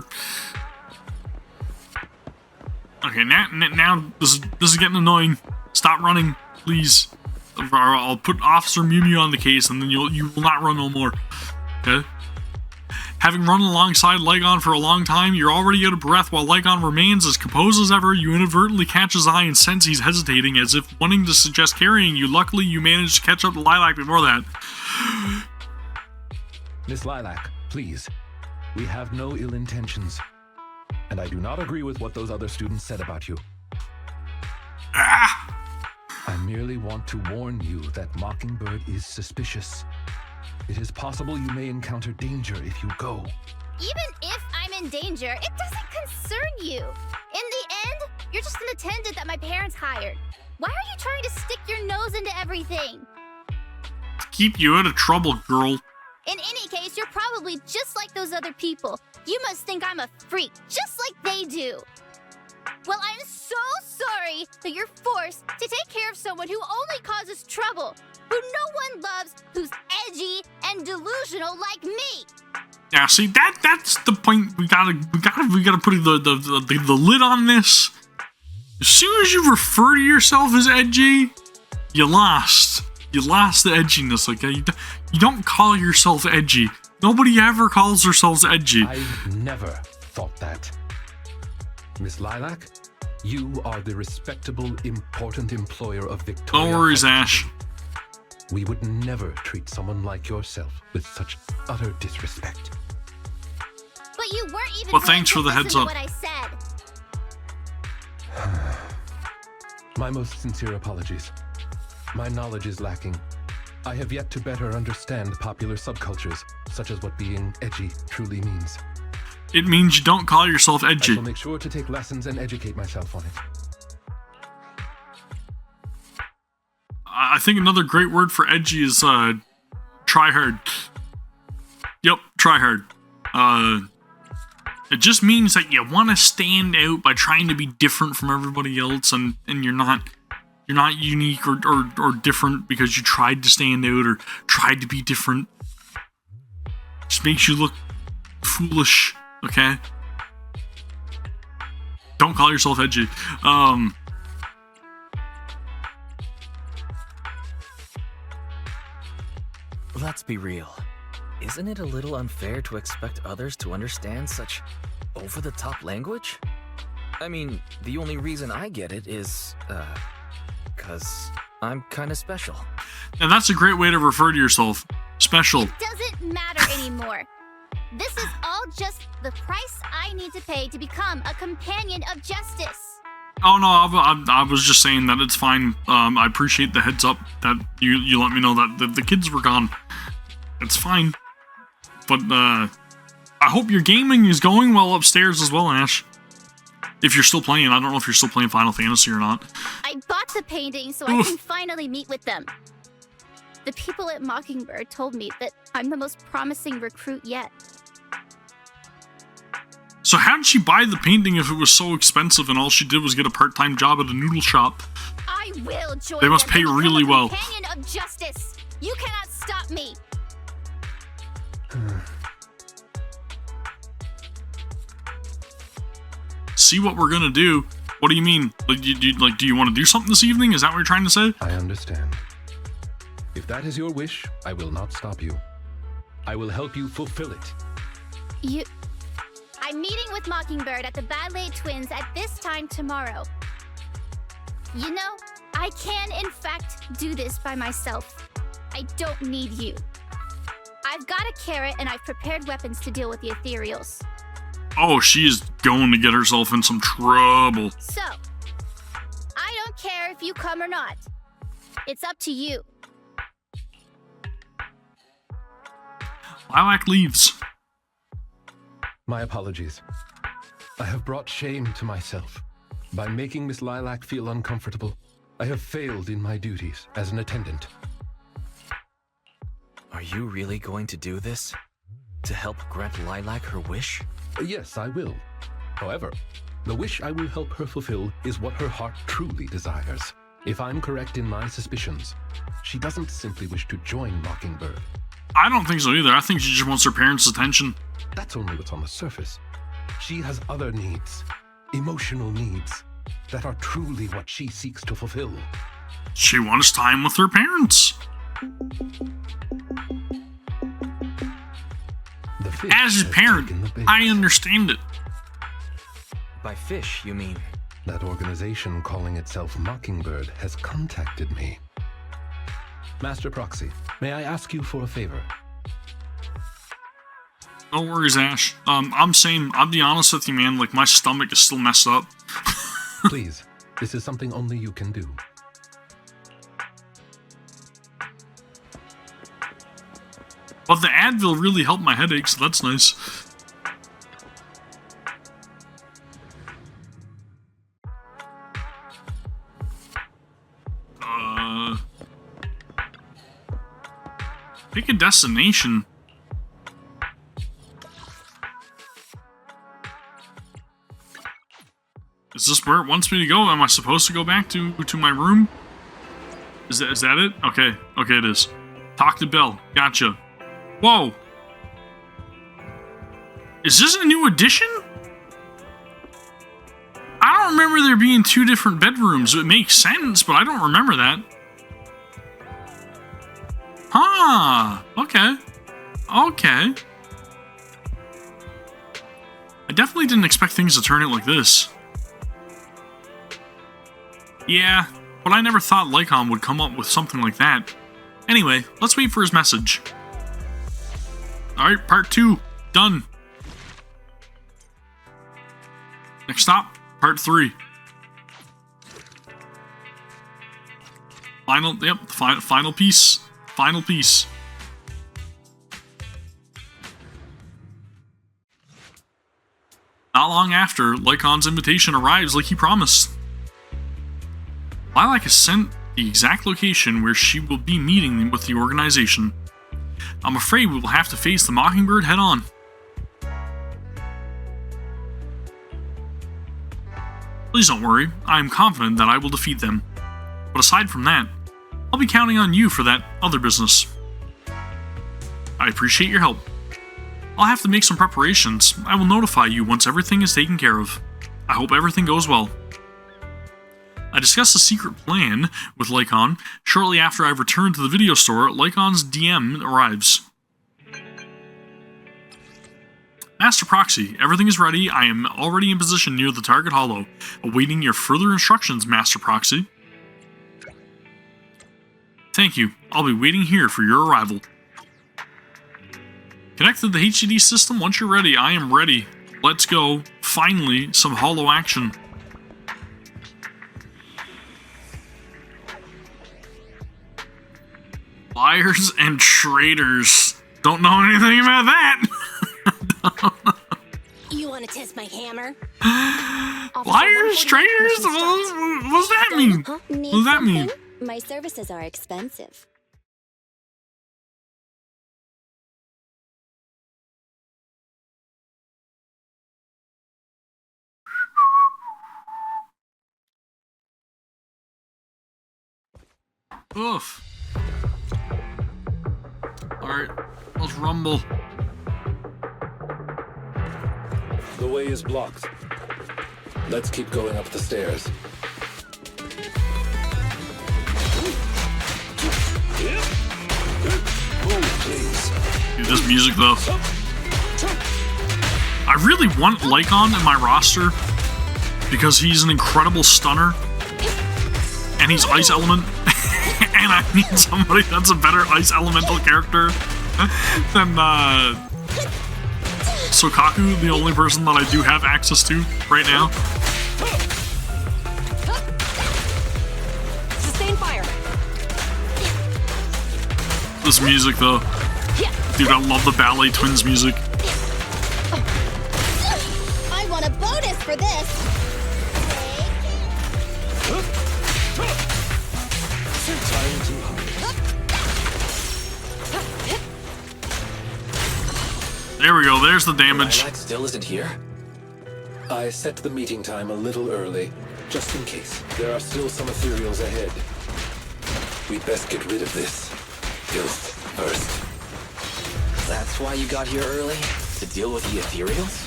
Okay, now this is getting annoying. Stop running, please. Or I'll put Officer Mew Mew on the case, and then you will not run no more. Okay? Having run alongside Lycaon for a long time, you're already out of breath while Lycaon remains as composed as ever. You inadvertently catch his eye and sense he's hesitating as if wanting to suggest carrying you. Luckily, you managed to catch up to Lilac before that. Miss Lilac, please. We have no ill intentions. And I do not agree with what those other students said about you. Ah! I merely want to warn you that Mockingbird is suspicious. It is possible you may encounter danger if you go. Even if I'm in danger, it doesn't concern you. In the end, you're just an attendant that my parents hired. Why are you trying to stick your nose into everything? To keep you out of trouble, girl. In any case, you're probably just like those other people. You must think I'm a freak, just like they do. Well, I'm so sorry that you're forced to take care of someone who only causes trouble, who no one loves, who's edgy and delusional like me. Yeah, see, that's the point. We gotta put the lid on this. As soon as you refer to yourself as edgy, you lost. You lost the edginess. Like you don't call yourself edgy. Nobody ever calls themselves edgy. I never thought that. Miss Lilac, you are the respectable, important employer of Victoria. No worries, Ash. We would never treat someone like yourself with such utter disrespect. But you weren't even Well, going thanks to for the listen heads to up. what I said. My most sincere apologies. My knowledge is lacking. I have yet to better understand popular subcultures, such as what being edgy truly means. It means you don't call yourself I edgy. shall make sure to take lessons and educate myself on it. I think another great word for edgy is try hard. Yep, try hard. It just means that you want to stand out by trying to be different from everybody else, and you're not unique or different because you tried to stand out or tried to be different. Just makes you look foolish, okay? Don't call yourself edgy. Let's be real. Isn't it a little unfair to expect others to understand such over-the-top language? I mean, the only reason I get it is, 'cause I'm kinda special. And that's a great way to refer to yourself. Special. It doesn't matter anymore. This is all just the price I need to pay to become a companion of justice. Oh no, I was just saying that it's fine. I appreciate the heads up that you let me know that the kids were gone. It's fine. But I hope your gaming is going well upstairs as well, Ash. If you're still playing, I don't know if you're still playing Final Fantasy or not. I bought the painting so I can finally meet with them. The people at Mockingbird told me that I'm the most promising recruit yet. So how did she buy the painting if it was so expensive and all she did was get a part-time job at a noodle shop? I will join They must them pay and become really a well. Companion of justice. You cannot stop me. See what we're gonna do. What do you mean? Like, do you want to do something this evening? Is that what you're trying to say? I understand. If that is your wish, I will not stop you. I will help you fulfill it. I'm meeting with Mockingbird at the Ballet Twins at this time tomorrow. You know, I can in fact do this by myself. I don't need you. I've got a carrot and I've prepared weapons to deal with the ethereals. Oh, she is going to get herself in some trouble. So, I don't care if you come or not. It's up to you. Lilac leaves. My apologies. I have brought shame to myself. By making Miss Lilac feel uncomfortable, I have failed in my duties as an attendant. Are you really going to do this? To help grant Lilac her wish? Yes, I will. However, the wish I will help her fulfill is what her heart truly desires. If I'm correct in my suspicions, she doesn't simply wish to join Mockingbird. I don't think so either. I think she just wants her parents' attention. That's only what's on the surface. She has other needs, emotional needs, that are truly what she seeks to fulfill. She wants time with her parents. The fish As his has parent, taken the bait. I understand it. By fish, you mean? That organization calling itself Mockingbird has contacted me. Master Proxy, may I ask you for a favor? No worries, Ash. I'll be honest with you, man, like, my stomach is still messed up. Please, this is something only you can do. But the Advil really helped my headache, so that's nice. Pick a destination. Is this where it wants me to go? Am I supposed to go back to my room? Is that it? Okay, it is. Talk to Belle. Gotcha. Whoa. Is this a new addition? I don't remember there being 2 different bedrooms. It makes sense, but I don't remember that. Huh. Okay. I definitely didn't expect things to turn out like this. Yeah, but I never thought Lycaon would come up with something like that. Anyway, let's wait for his message. Alright, part 2. Done. Next stop, part 3. Final piece. Final piece. Not long after, Lycaon's invitation arrives like he promised. Lilac has sent the exact location where she will be meeting with the organization. I'm afraid we will have to face the Mockingbird head-on. Please don't worry, I am confident that I will defeat them. But aside from that, I'll be counting on you for that other business. I appreciate your help. I'll have to make some preparations. I will notify you once everything is taken care of. I hope everything goes well. I discussed a secret plan with Lycaon. Shortly after I've returned to the video store, Lycaon's DM arrives. Master Proxy, everything is ready. I am already in position near the target hollow, awaiting your further instructions, Master Proxy. Thank you. I'll be waiting here for your arrival. Connected the HDD system. Once you're ready, I am ready. Let's go. Finally, some holo action. Liars and traitors. Don't know anything about that. You want to test my hammer? Liars, traitors? What does that mean? Huh? What does that mean? My services are expensive. Oof. Alright, let's rumble. The way is blocked. Let's keep going up the stairs. Move, please. Dude, this music though. I really want Lycaon in my roster because he's an incredible stunner and he's ice element. And I need somebody that's a better ice elemental character than Sokaku, the only person that I do have access to right now. Sustain fire. This music though. Dude, I love the Ballet Twins music. I want a bonus for this. There we go, there's the damage. Lilac still isn't here? I set the meeting time a little early, just in case. There are still some ethereals ahead. We'd best get rid of this filth first. That's why you got here early? To deal with the ethereals?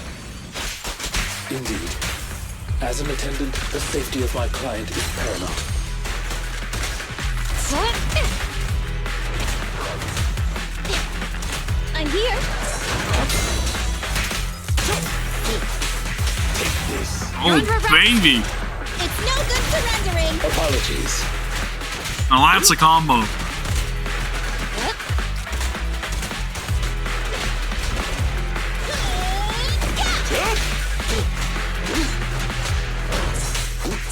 Indeed. As an attendant, the safety of my client is paramount. I'm here. Take this. Oh, baby. It's no good surrendering. Apologies. Now that's a combo.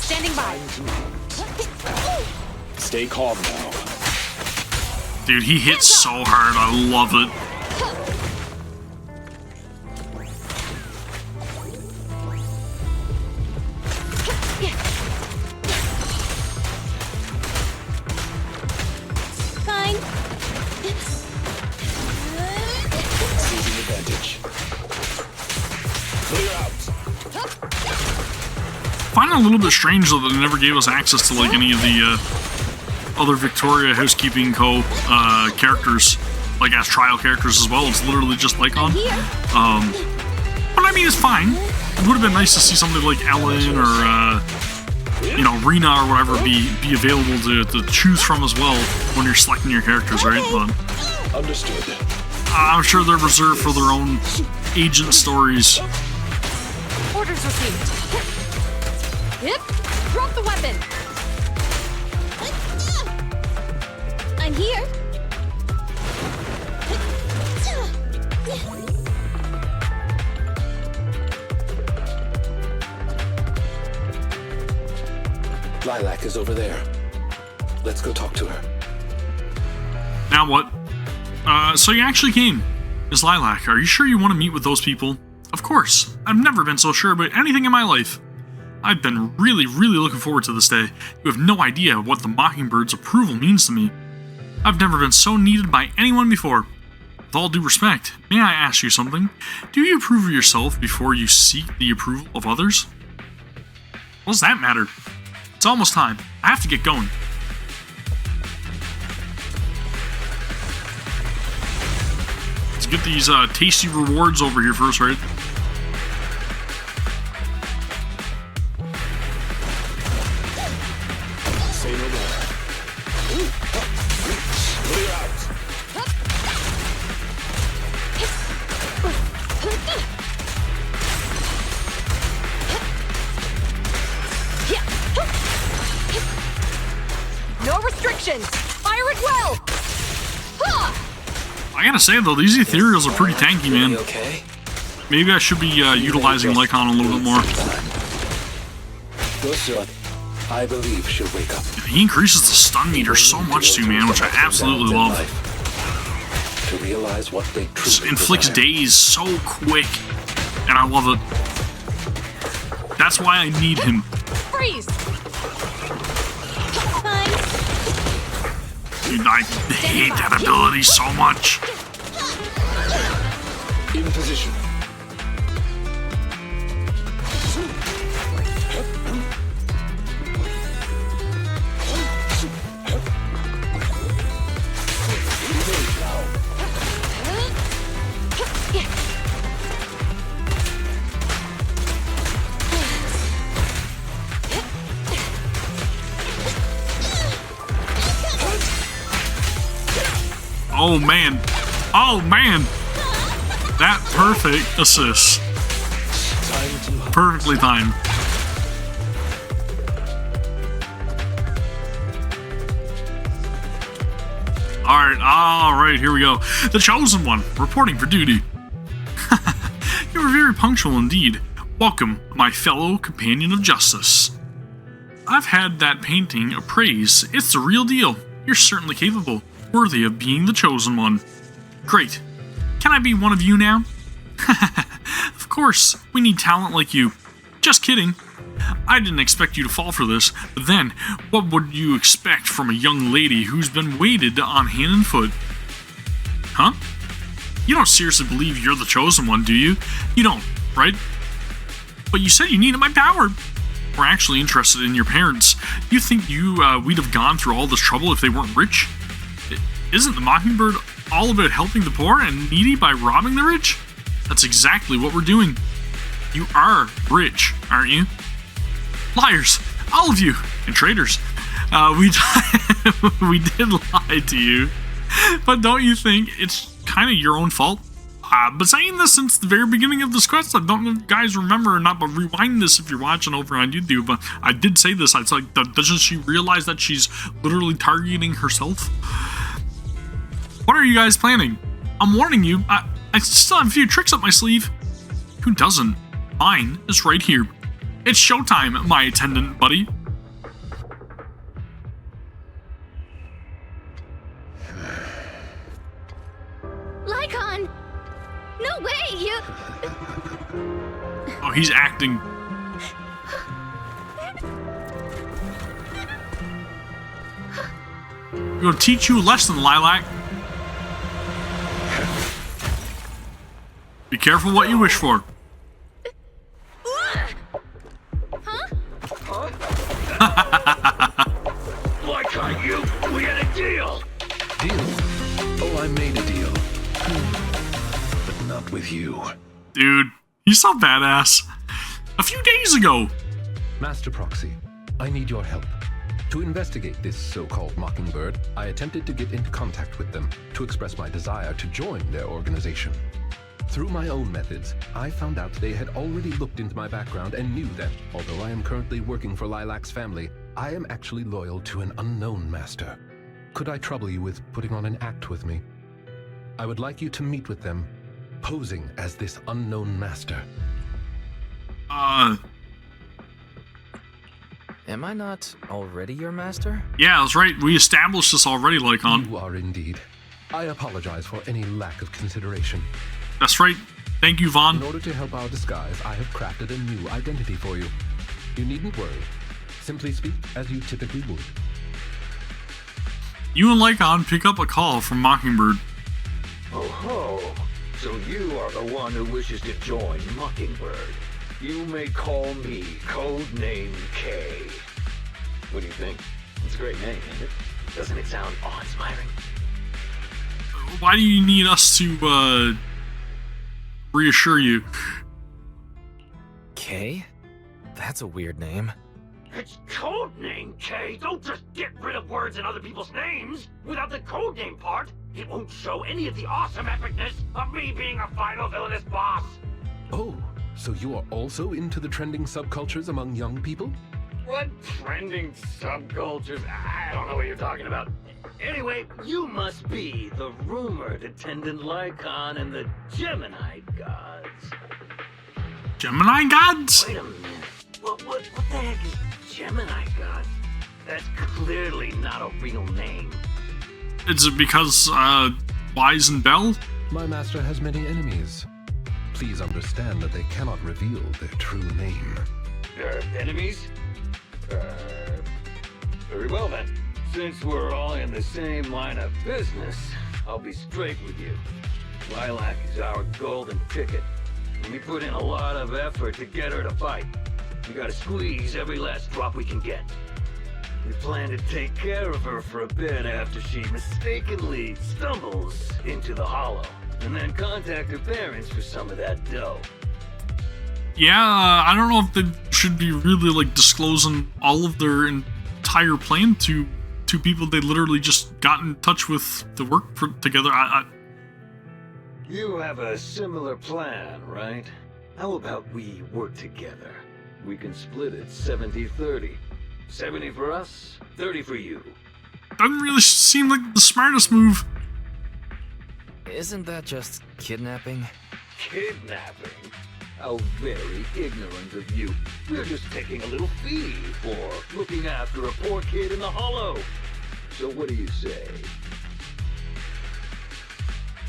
Standing by. Stay calm now. Dude, he hits so hard, I love it. Fine. Seizing advantage. Clear out. Find it a little bit strange though that they never gave us access to like any of the other Victoria Housekeeping Co. Characters, like as trial characters as well. It's literally just Lycaon. But I mean, it's fine. It would have been nice to see something like Ellen or you know, Rena or whatever be available to choose from as well when you're selecting your characters, right? But Understood. I'm sure they're reserved for their own agent stories. Orders received. Yep. Drop the weapon. I'm here. Lilac is over there. Let's go talk to her. Now what? So you actually came. Ms. Lilac, are you sure you want to meet with those people? Of course. I've never been so sure about anything in my life. I've been really looking forward to this day. You have no idea what the Mockingbird's approval means to me. I've never been so needed by anyone before. With all due respect, may I ask you something? Do you approve of yourself before you seek the approval of others? What does that matter? It's almost time. I have to get going. Let's get these tasty rewards over here first, right? Say no more. Clear out. No restrictions. Fire at will! Huh! I gotta say though, these ethereals are pretty tanky, man. Okay. Maybe I should be utilizing Lycaon a little bit more. I believe she'll wake up. He increases the stun meter so much too, man, which I absolutely love. To realize what they Just inflicts daze so quick, and I love it. That's why I need him. Freeze! Dude, I hate that ability so much. In position. Oh man. Oh man. That perfect assist. Perfectly timed. Alright, here we go. The Chosen One, reporting for duty. You were very punctual indeed. Welcome, my fellow companion of justice. I've had that painting appraised. It's the real deal. You're certainly capable, worthy of being the Chosen One. Great. Can I be one of you now? Of course, we need talent like you. Just kidding. I didn't expect you to fall for this, but then, what would you expect from a young lady who's been weighted on hand and foot? Huh? You don't seriously believe you're the Chosen One, do you? You don't, right? But you said you needed my power. We're actually interested in your parents. You think we'd have gone through all this trouble if they weren't rich? Isn't the Mockingbird all about helping the poor and needy by robbing the rich? That's exactly what we're doing. You are rich, aren't you? Liars, all of you, and traitors. We did lie to you, but don't you think it's kind of your own fault? But saying this since the very beginning of this quest, I don't know if you guys remember or not, but rewind this if you're watching over on YouTube. But I did say this. It's like, doesn't she realize that she's literally targeting herself? What are you guys planning? I'm warning you, I still have a few tricks up my sleeve. Who doesn't? Mine is right here. It's showtime, my attendant buddy. Lycaon! No way! You... Oh, he's acting. I'm gonna teach you a lesson, Lilac. Be careful what you wish for. Lycaon, we had a deal! Deal? Oh, I made a deal. But not with you. Dude, he's so badass. A few days ago. Master Proxy, I need your help. To investigate this so-called Mockingbird, I attempted to get into contact with them to express my desire to join their organization. Through my own methods, I found out they had already looked into my background and knew that, although I am currently working for Lilac's family, I am actually loyal to an unknown master. Could I trouble you with putting on an act with me? I would like you to meet with them, posing as this unknown master. Am I not already your master? Yeah, that's right. We established this already, Lycaon. You are indeed. I apologize for any lack of consideration. That's right. Thank you, Vaughn. In order to help our disguise, I have crafted a new identity for you. You needn't worry. Simply speak as you typically would. You and Lycaon pick up a call from Mockingbird. Oh ho! So you are the one who wishes to join Mockingbird. You may call me Codename K. What do you think? It's a great name, isn't it? Doesn't it sound awe-inspiring? Why do you need us to, reassure you? K? That's a weird name. It's Codename K! Don't just get rid of words in other people's names! Without the codename part, it won't show any of the awesome epicness of me being a final villainous boss! Oh, so you are also into the trending subcultures among young people? What trending subcultures? I don't know what you're talking about. Anyway, you must be the rumored attendant Lycaon and the Gemini gods. Gemini gods? Wait a minute. What the heck is Gemini gods? That's clearly not a real name. Is it because, Wise and Bell? My master has many enemies. Please understand that they cannot reveal their true name. Enemies? Very well then. Since we're all in the same line of business, I'll be straight with you. Lilac is our golden ticket. And we put in a lot of effort to get her to fight. We gotta squeeze every last drop we can get. We plan to take care of her for a bit after she mistakenly stumbles into the Hollow, and then contact her parents for some of that dough. Yeah, I don't know if they should be really, like, disclosing all of their entire plan to people they literally just got in touch with to work together. You have a similar plan, right? How about we work together? We can split it 70-30. 70 for us, 30 for you. Doesn't really seem like the smartest move. Isn't that just kidnapping? Kidnapping? How very ignorant of you. We're just taking a little fee for looking after a poor kid in the Hollow. So what do you say?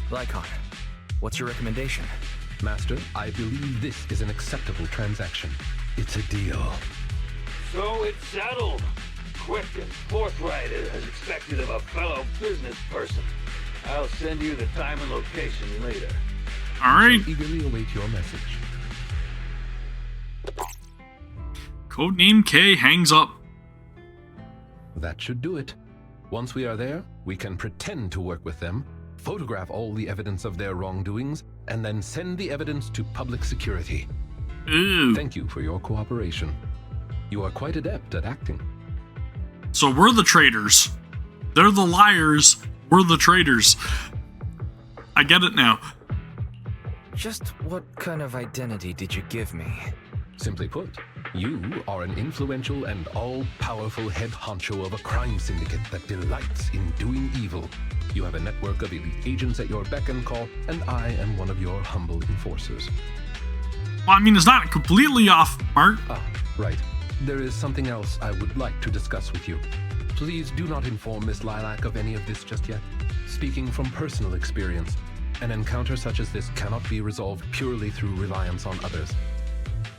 Lycaon, what's your recommendation? Master, I believe this is an acceptable transaction. It's a deal. So it's settled. Quick and forthright as expected of a fellow business person. I'll send you the time and location later. Alright. I eagerly await your message. Codename K hangs up. That should do it. Once we are there, we can pretend to work with them, photograph all the evidence of their wrongdoings, and then send the evidence to public security. Ew. Thank you for your cooperation. You are quite adept at acting. So we're the traitors. They're the liars. We're the traitors. I get it now. Just what kind of identity did you give me? Simply put, you are an influential and all-powerful head honcho of a crime syndicate that delights in doing evil. You have a network of elite agents at your beck and call, and I am one of your humble enforcers. Well, I mean, it's not completely off, Mark. Ah, right. There is something else I would like to discuss with you. Please do not inform Miss Lilac of any of this just yet. Speaking from personal experience, an encounter such as this cannot be resolved purely through reliance on others.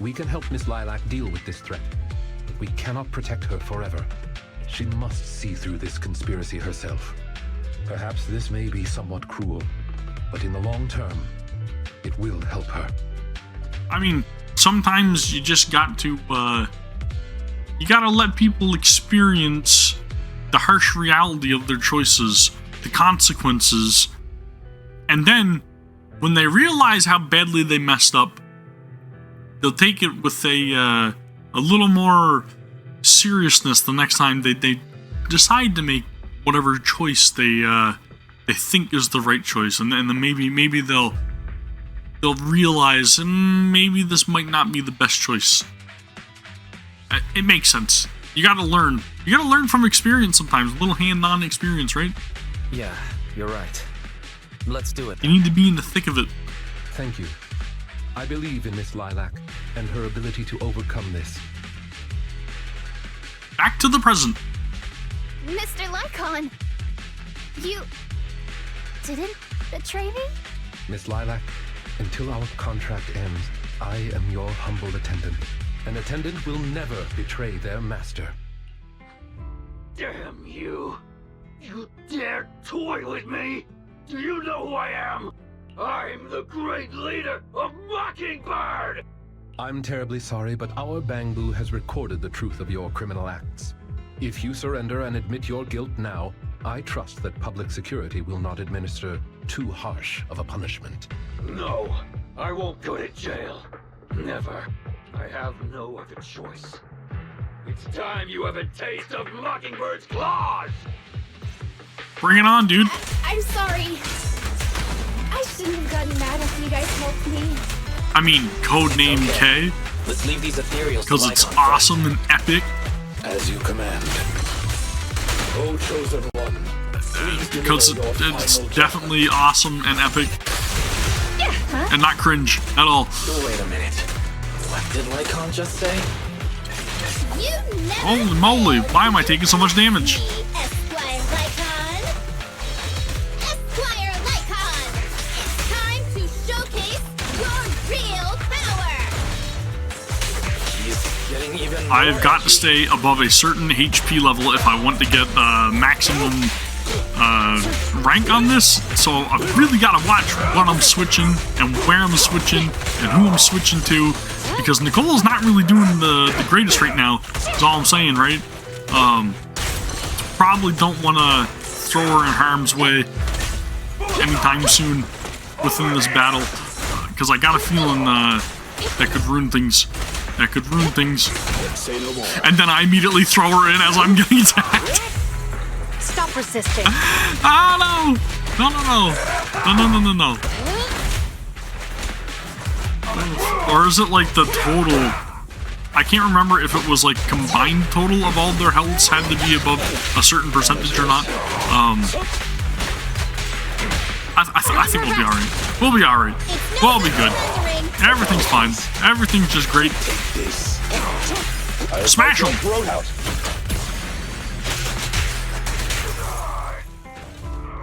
We can help Miss Lilac deal with this threat, but we cannot protect her forever. She must see through this conspiracy herself. Perhaps this may be somewhat cruel, but in the long term, it will help her. I mean, sometimes you just got to, you gotta let people experience the harsh reality of their choices, the consequences, and then, when they realize how badly they messed up, they'll take it with a little more seriousness the next time they decide to make whatever choice they think is the right choice, and then maybe they'll realize maybe this might not be the best choice. It makes sense. You gotta learn. You gotta learn from experience sometimes. A little hand-on experience, right? Yeah, you're right. Let's do it. You need to be in the thick of it. Thank you. I believe in Miss Lilac and her ability to overcome this. Back to the present. Mr. Lycaon, you didn't betray me? Miss Lilac, until our contract ends, I am your humble attendant. An attendant will never betray their master. Damn you! You dare toy with me? Do you know who I am? I'm the great leader of Mockingbird! I'm terribly sorry, but our Bangbu has recorded the truth of your criminal acts. If you surrender and admit your guilt now, I trust that public security will not administer too harsh of a punishment. No, I won't go to jail. Never. I have no other choice. It's time you have a taste of Mockingbird's claws! Bring it on, dude. I'm sorry. I shouldn't have gotten mad after you guys helped me. I mean, Codename K, Let's leave these ethereals to because it's Lycaon awesome and epic. As you command. O Chosen One, because it's definitely awesome and epic, and not cringe at all. Wait a minute. What did Lycaon just say? You never Holy moly, why am I taking so much damage? Esquire Lycaon! Esquire Lycaon! It's time to showcase your real power! He's getting even I've more got to edgy. stay above a certain HP level if I want to get maximum rank on this, so I've really got to watch what I'm switching and where I'm switching and who I'm switching to, because Nicole's not really doing the greatest right now, is all I'm saying, right? Probably don't want to throw her in harm's way anytime soon within this battle, because I got a feeling that could ruin things. That could ruin things. And then I immediately throw her in as I'm getting attacked. Stop resisting. Ah, no! No, no, no. No, no, no, no, no. Or is it like the total? I can't remember if it was like combined total of all their healths had to be above a certain percentage or not. I think we'll be alright. We'll be alright. We'll be good. Everything's fine. Everything's just great. Smash them!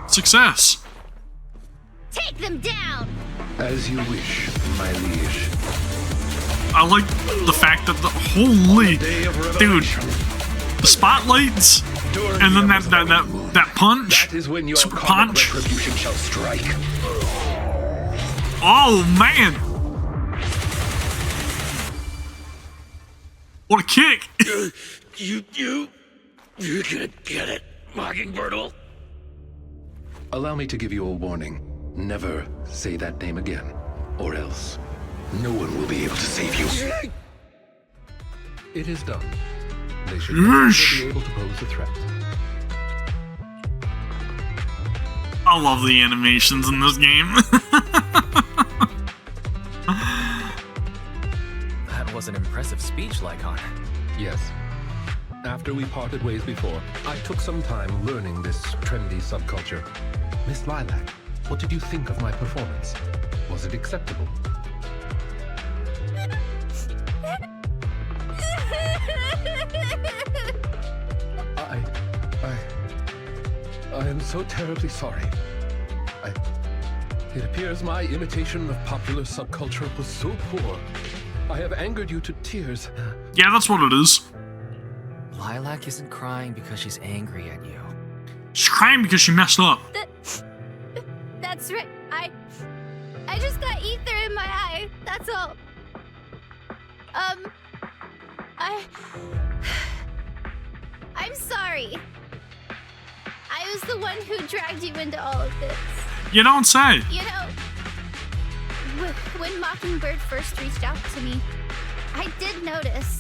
Success! Take them down! As you wish, my liege. I like the fact that the holy dude, the spotlights, and then that punch, That is when your super common punch. retribution shall strike. Oh man! What a kick! You're gonna get it, Mockingbird. Allow me to give you a warning. Never say that name again, or else no one will be able to save you. It is done. They should no longer be able to pose a threat. I love the animations in this game. That was an impressive speech, Lycaon. Yes. After we parted ways before, I took some time learning this trendy subculture. Miss Lilac, what did you think of my performance? Was it acceptable? I am so terribly sorry. It appears my imitation of popular subculture was so poor. I have angered you to tears. Yeah, that's what it is. Lilac isn't crying because she's angry at you. She's crying because she messed up. That's right. I just got ether in my eye. That's all. I'm sorry. I was the one who dragged you into all of this. You don't say. You know, when Mockingbird first reached out to me, I did notice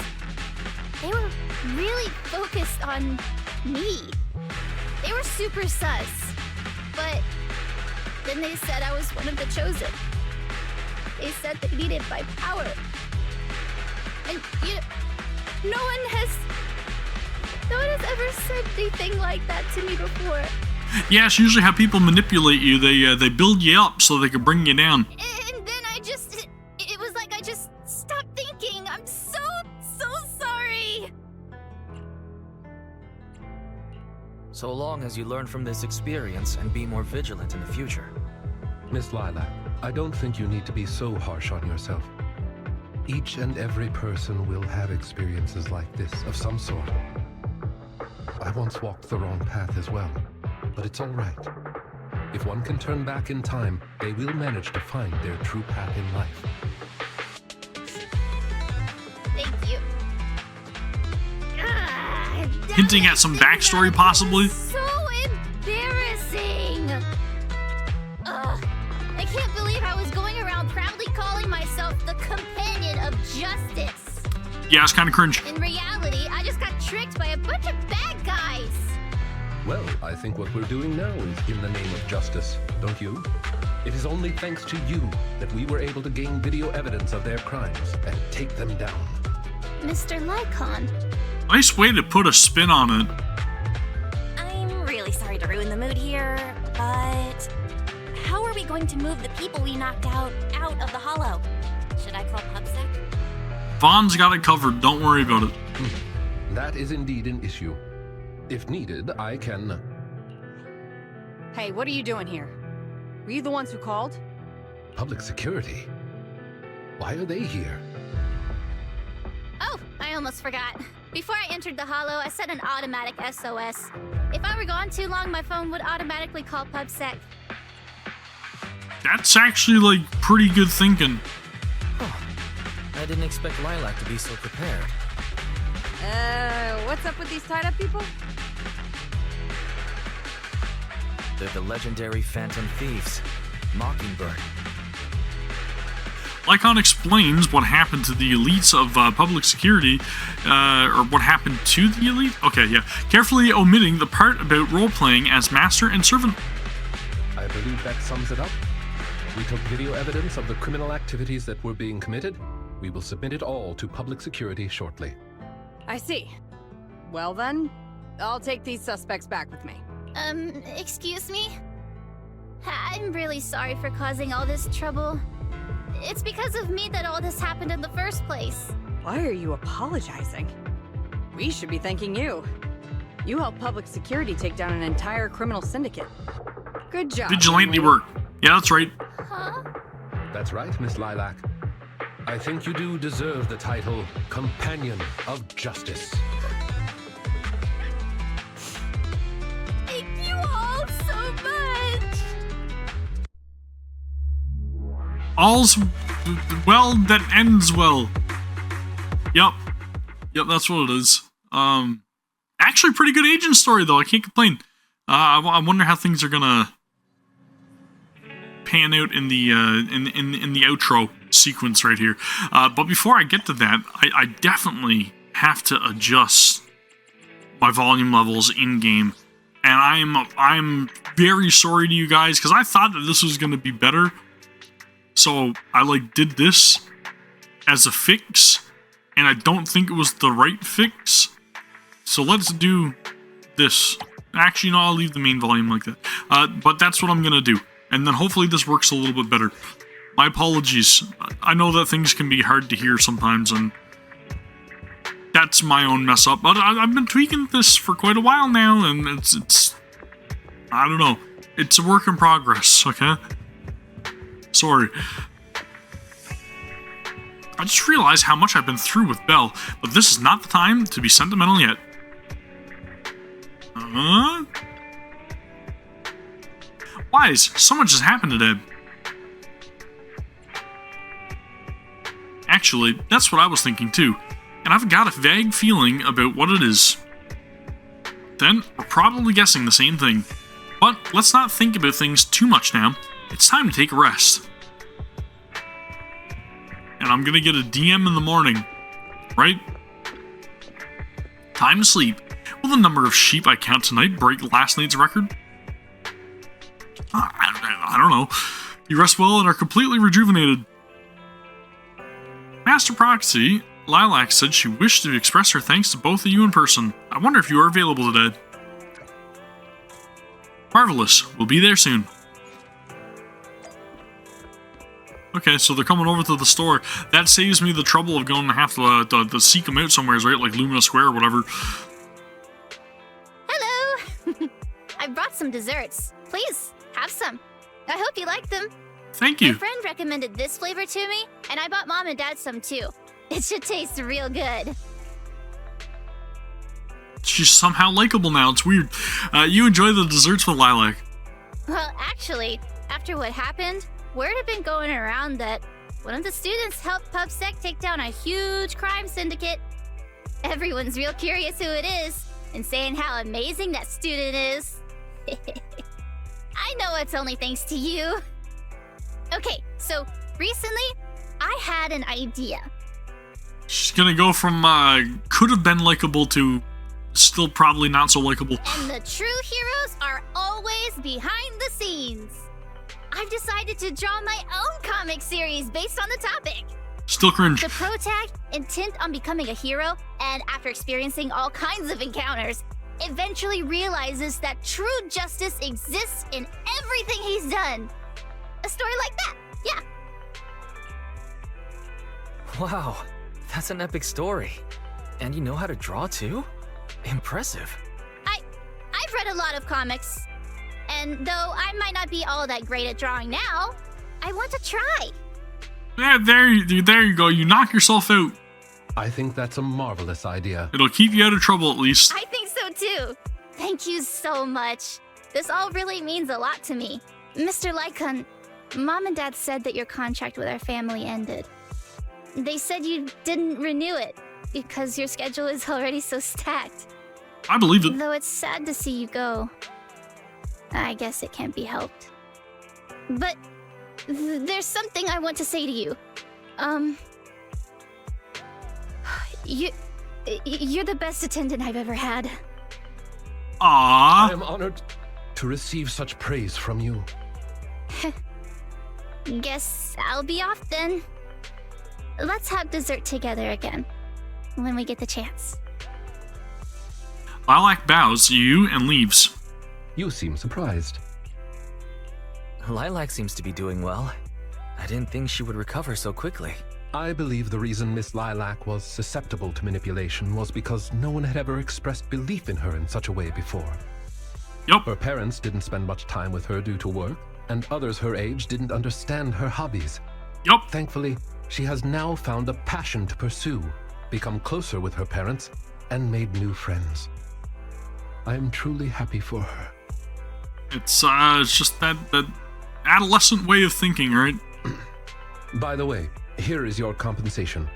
they were really focused on me. They were super sus, but then they said I was one of the chosen. They said they needed my power. And no one has ever said anything like that to me before. Yeah, it's usually how people manipulate you. They build you up so they can bring you down. And then it was like I just stopped thinking. I'm so sorry. So long as you learn from this experience and be more vigilant in the future. Miss Lilac, I don't think you need to be so harsh on yourself. Each and every person will have experiences like this of some sort. I once walked the wrong path as well, but it's all right. If one can turn back in time, they will manage to find their true path in life. Thank you. Hinting at some backstory, possibly. So embarrassing. I can't believe I was going around proudly calling myself the companion of justice. Yeah, it's kind of cringe. In reality, I just got tricked by a bunch of bad guys. Well, I think what we're doing now is in the name of justice, don't you? It is only thanks to you that we were able to gain video evidence of their crimes and take them down. Mr. Lycaon. Nice way to put a spin on it. I'm really sorry to ruin the mood here, but how are we going to move the people we knocked out of the hollow? Should I call PubSec? Vaughn's got it covered. Don't worry about it. That is indeed an issue. If needed, I can... Hey, what are you doing here? Were you the ones who called? Public security? Why are they here? Oh, I almost forgot. Before I entered the hollow, I set an automatic SOS. If I were gone too long, my phone would automatically call PubSec. That's actually, like, pretty good thinking. I didn't expect Lilac to be so prepared. What's up with these tied-up people? They're the legendary Phantom Thieves, Mockingbird. Lycaon explains what happened to the elites of public security, or what happened to the elite? Okay, yeah. Carefully omitting the part about role-playing as master and servant. I believe that sums it up. We took video evidence of the criminal activities that were being committed. We will submit it all to public security shortly. I see. Well then, I'll take these suspects back with me. Excuse me? I'm really sorry for causing all this trouble. It's because of me that all this happened in the first place. Why are you apologizing? We should be thanking you. You helped public security take down an entire criminal syndicate. Good job. Vigilante work. Yeah, that's right. Huh? That's right, Miss Lilac. I think you do deserve the title Companion of Justice. Thank you all so much! All's well that ends well. Yep, that's what it is. Actually, pretty good agent story though. I can't complain. I wonder how things are gonna pan out in the in the outro sequence right here. But before I get to that, I definitely have to adjust my volume levels in game, and I'm very sorry to you guys because I thought that this was gonna be better. So I like did this as a fix, and I don't think it was the right fix. So let's do this. Actually, no, I'll leave the main volume like that. But that's what I'm gonna do, and then hopefully this works a little bit better. My apologies. I know that things can be hard to hear sometimes, and that's my own mess up. But I've been tweaking this for quite a while now, and it's I don't know. It's a work in progress. Okay. Sorry. I just realized how much I've been through with Belle, but this is not the time to be sentimental yet. Wise, so much has happened today. Actually, that's what I was thinking too, and I've got a vague feeling about what it is. Then, we're probably guessing the same thing. But let's not think about things too much now. It's time to take a rest. And I'm gonna get a DM in the morning, right? Time to sleep. Will the number of sheep I count tonight break last night's record? I don't know. You rest well and are completely rejuvenated. Master Proxy, Lilac said she wished to express her thanks to both of you in person. I wonder if you are available today. Marvelous. We'll be there soon. Okay, so they're coming over to the store. That saves me the trouble of going to have to seek them out somewhere, right? Like Lumina Square or whatever. Hello! I brought some desserts. Please, have some. I hope you like them. Thank you. My friend recommended this flavor to me, and I bought Mom and Dad some too. It should taste real good. She's somehow likable now. It's weird. You enjoy the desserts with Lilac. Well, actually, after what happened, word had been going around that one of the students helped PubSec take down a huge crime syndicate. Everyone's real curious who it is, and saying how amazing that student is. I know it's only thanks to you. Okay, so recently, I had an idea. She's gonna go from could have been likable to still probably not so likable. And the true heroes are always behind the scenes. I've decided to draw my own comic series based on the topic. Still cringe. The pro tag, intent on becoming a hero, and after experiencing all kinds of encounters, eventually realizes that true justice exists in everything he's done. A story like that, yeah. Wow, that's an epic story. And you know how to draw too? Impressive. I've read a lot of comics, and though I might not be all that great at drawing now, I want to try. Yeah, there you go. You knock yourself out. I think that's a marvelous idea. It'll keep you out of trouble at least. I think so too. Thank you so much. This all really means a lot to me. Mr. Lycaon, Mom and Dad said that your contract with our family ended. They said you didn't renew it because your schedule is already so stacked. I believe it. Though it's sad to see you go. I guess it can't be helped. But there's something I want to say to you. You're the best attendant I've ever had. Aww. I am honored to receive such praise from you. Guess I'll be off then. Let's have dessert together again, when we get the chance. Lilac bows to you and leaves. You seem surprised. Lilac seems to be doing well. I didn't think she would recover so quickly. I believe the reason Miss Lilac was susceptible to manipulation was because no one had ever expressed belief in her in such a way before. Yup. Her parents didn't spend much time with her due to work, and others her age didn't understand her hobbies. Yup. Thankfully, she has now found a passion to pursue, become closer with her parents, and made new friends. I am truly happy for her. It's just that adolescent way of thinking, right? By the way, here is your compensation.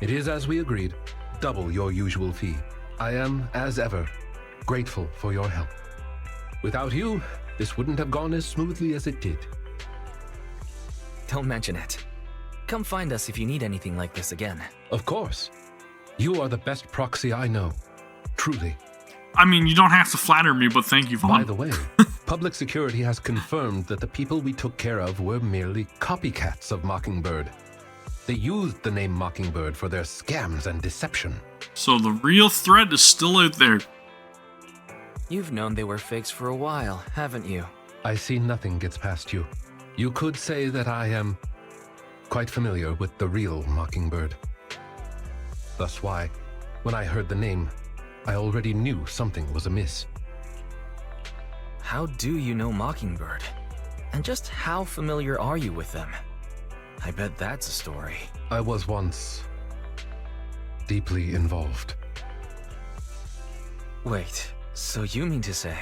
It is as we agreed, double your usual fee. I am, as ever, grateful for your help. Without you, this wouldn't have gone as smoothly as it did. Don't mention it. Come find us if you need anything like this again. Of course. You are the best proxy I know. Truly. I mean, you don't have to flatter me, but thank you, Vaughn. By the way, public security has confirmed that the people we took care of were merely copycats of Mockingbird. They used the name Mockingbird for their scams and deception. So the real threat is still out there. You've known they were fakes for a while, haven't you? I see nothing gets past you. You could say that I am quite familiar with the real Mockingbird. That's why, when I heard the name, I already knew something was amiss. How do you know Mockingbird? And just how familiar are you with them? I bet that's a story. I was once deeply involved. Wait, so you mean to say?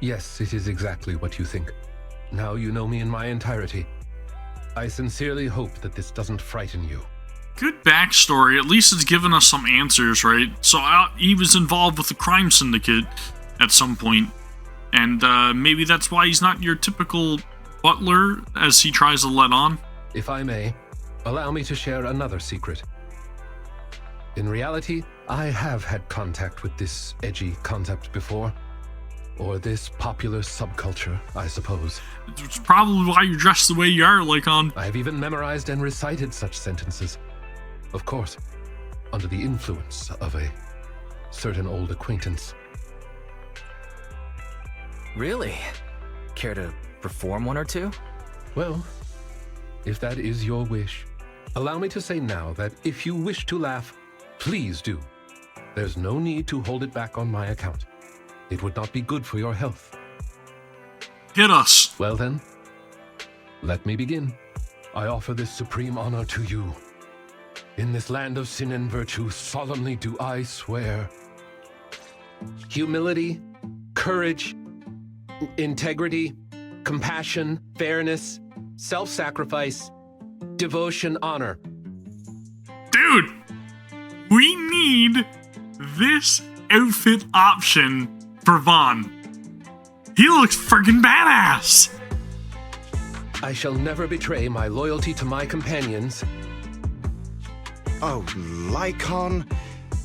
Yes, it is exactly what you think. Now you know me in my entirety. I sincerely hope that this doesn't frighten you. Good backstory. At least it's given us some answers, right? So he was involved with the crime syndicate at some point, and maybe that's why he's not your typical butler, as he tries to let on. If I may, allow me to share another secret. In reality, I have had contact with this edgy concept before. Or this popular subculture, I suppose. It's probably why you're dressed the way you are, Lycaon. I've even memorized and recited such sentences. Of course, under the influence of a certain old acquaintance. Really? Care to perform one or two? Well, if that is your wish, allow me to say now that if you wish to laugh, please do. There's no need to hold it back on my account. It would not be good for your health. Hit us. Well then, let me begin. I offer this supreme honor to you. In this land of sin and virtue, solemnly do I swear. Humility, courage, integrity, compassion, fairness, self-sacrifice, devotion, honor. Dude, we need this outfit option for Vaughn. He looks friggin' badass. I shall never betray my loyalty to my companions. Oh, Lycaon,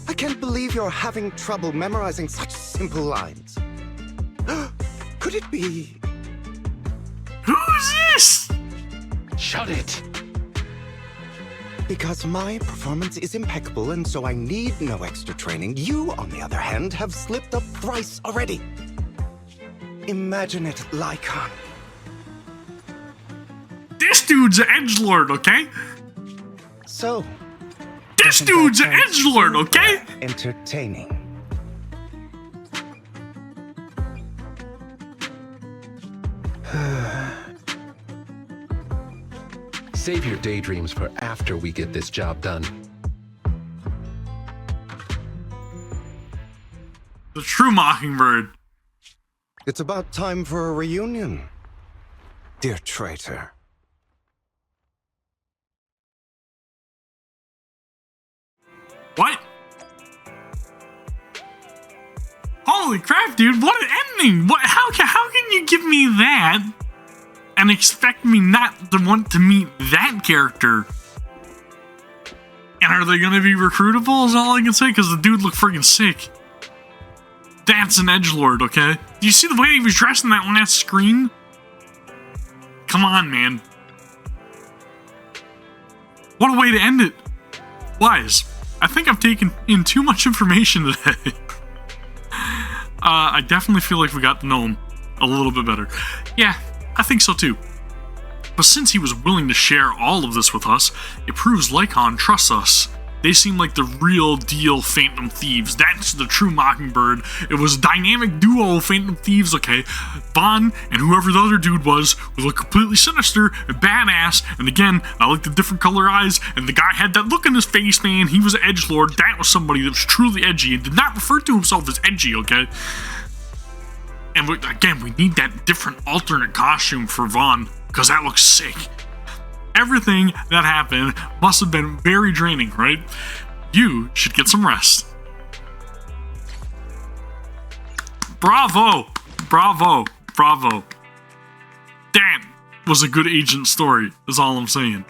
I can't believe you're having trouble memorizing such simple lines. Could it be? Who's this? Shut it! because my performance is impeccable and so I need no extra training, you, on the other hand, have slipped up thrice already. Imagine it, Lycaon. This dude's an edgelord, okay? So, this dude's an edgelord, okay? Entertaining. Save your daydreams for after we get this job done. The true Mockingbird. It's about time for a reunion, dear traitor. What? Holy crap, dude, what an ending! What? How can you give me that and expect me not to want to meet that character? And are they gonna be recruitable is all I can say, because the dude looked freaking sick. That's an edgelord, okay? Do you see the way he was dressed in that last screen? Come on, man. What a way to end it. Wise. I think I've taken in too much information today. I definitely feel like we got to know him a little bit better. Yeah, I think so too. But since he was willing to share all of this with us, it proves Lycaon trusts us. They seem like the real deal Phantom Thieves. That's the true Mockingbird. It was a dynamic duo of Phantom Thieves, okay? Vaughn and whoever the other dude was look completely sinister and badass. And again, I like the different color eyes. And the guy had that look in his face, man. He was an edgelord. That was somebody that was truly edgy and did not refer to himself as edgy, okay? And again, we need that different alternate costume for Vaughn, because that looks sick. Everything that happened must have been very draining, right? You should get some rest. Bravo! Bravo! Bravo. That was a good agent story, is all I'm saying.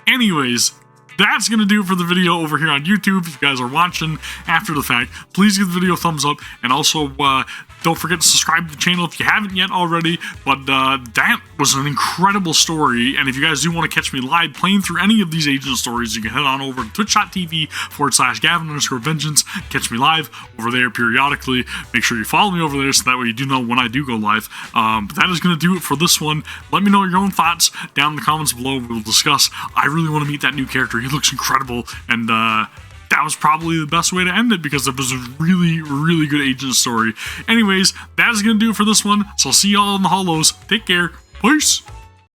Anyways, that's going to do it for the video over here on YouTube. If you guys are watching after the fact, please give the video a thumbs up. And also, don't forget to subscribe to the channel if you haven't yet already. But that was an incredible story. And if you guys do want to catch me live playing through any of these agent stories, you can head on over to twitch.tv/Gavin_Vengeance. Catch me live over there periodically. Make sure you follow me over there so that way you do know when I do go live. But that is going to do it for this one. Let me know your own thoughts down in the comments below. We will discuss. I really want to meet that new character. He looks incredible. And that was probably the best way to end it, because it was a really, really good agent story. Anyways, that is going to do it for this one. So I'll see y'all in the hollows. Take care. Peace.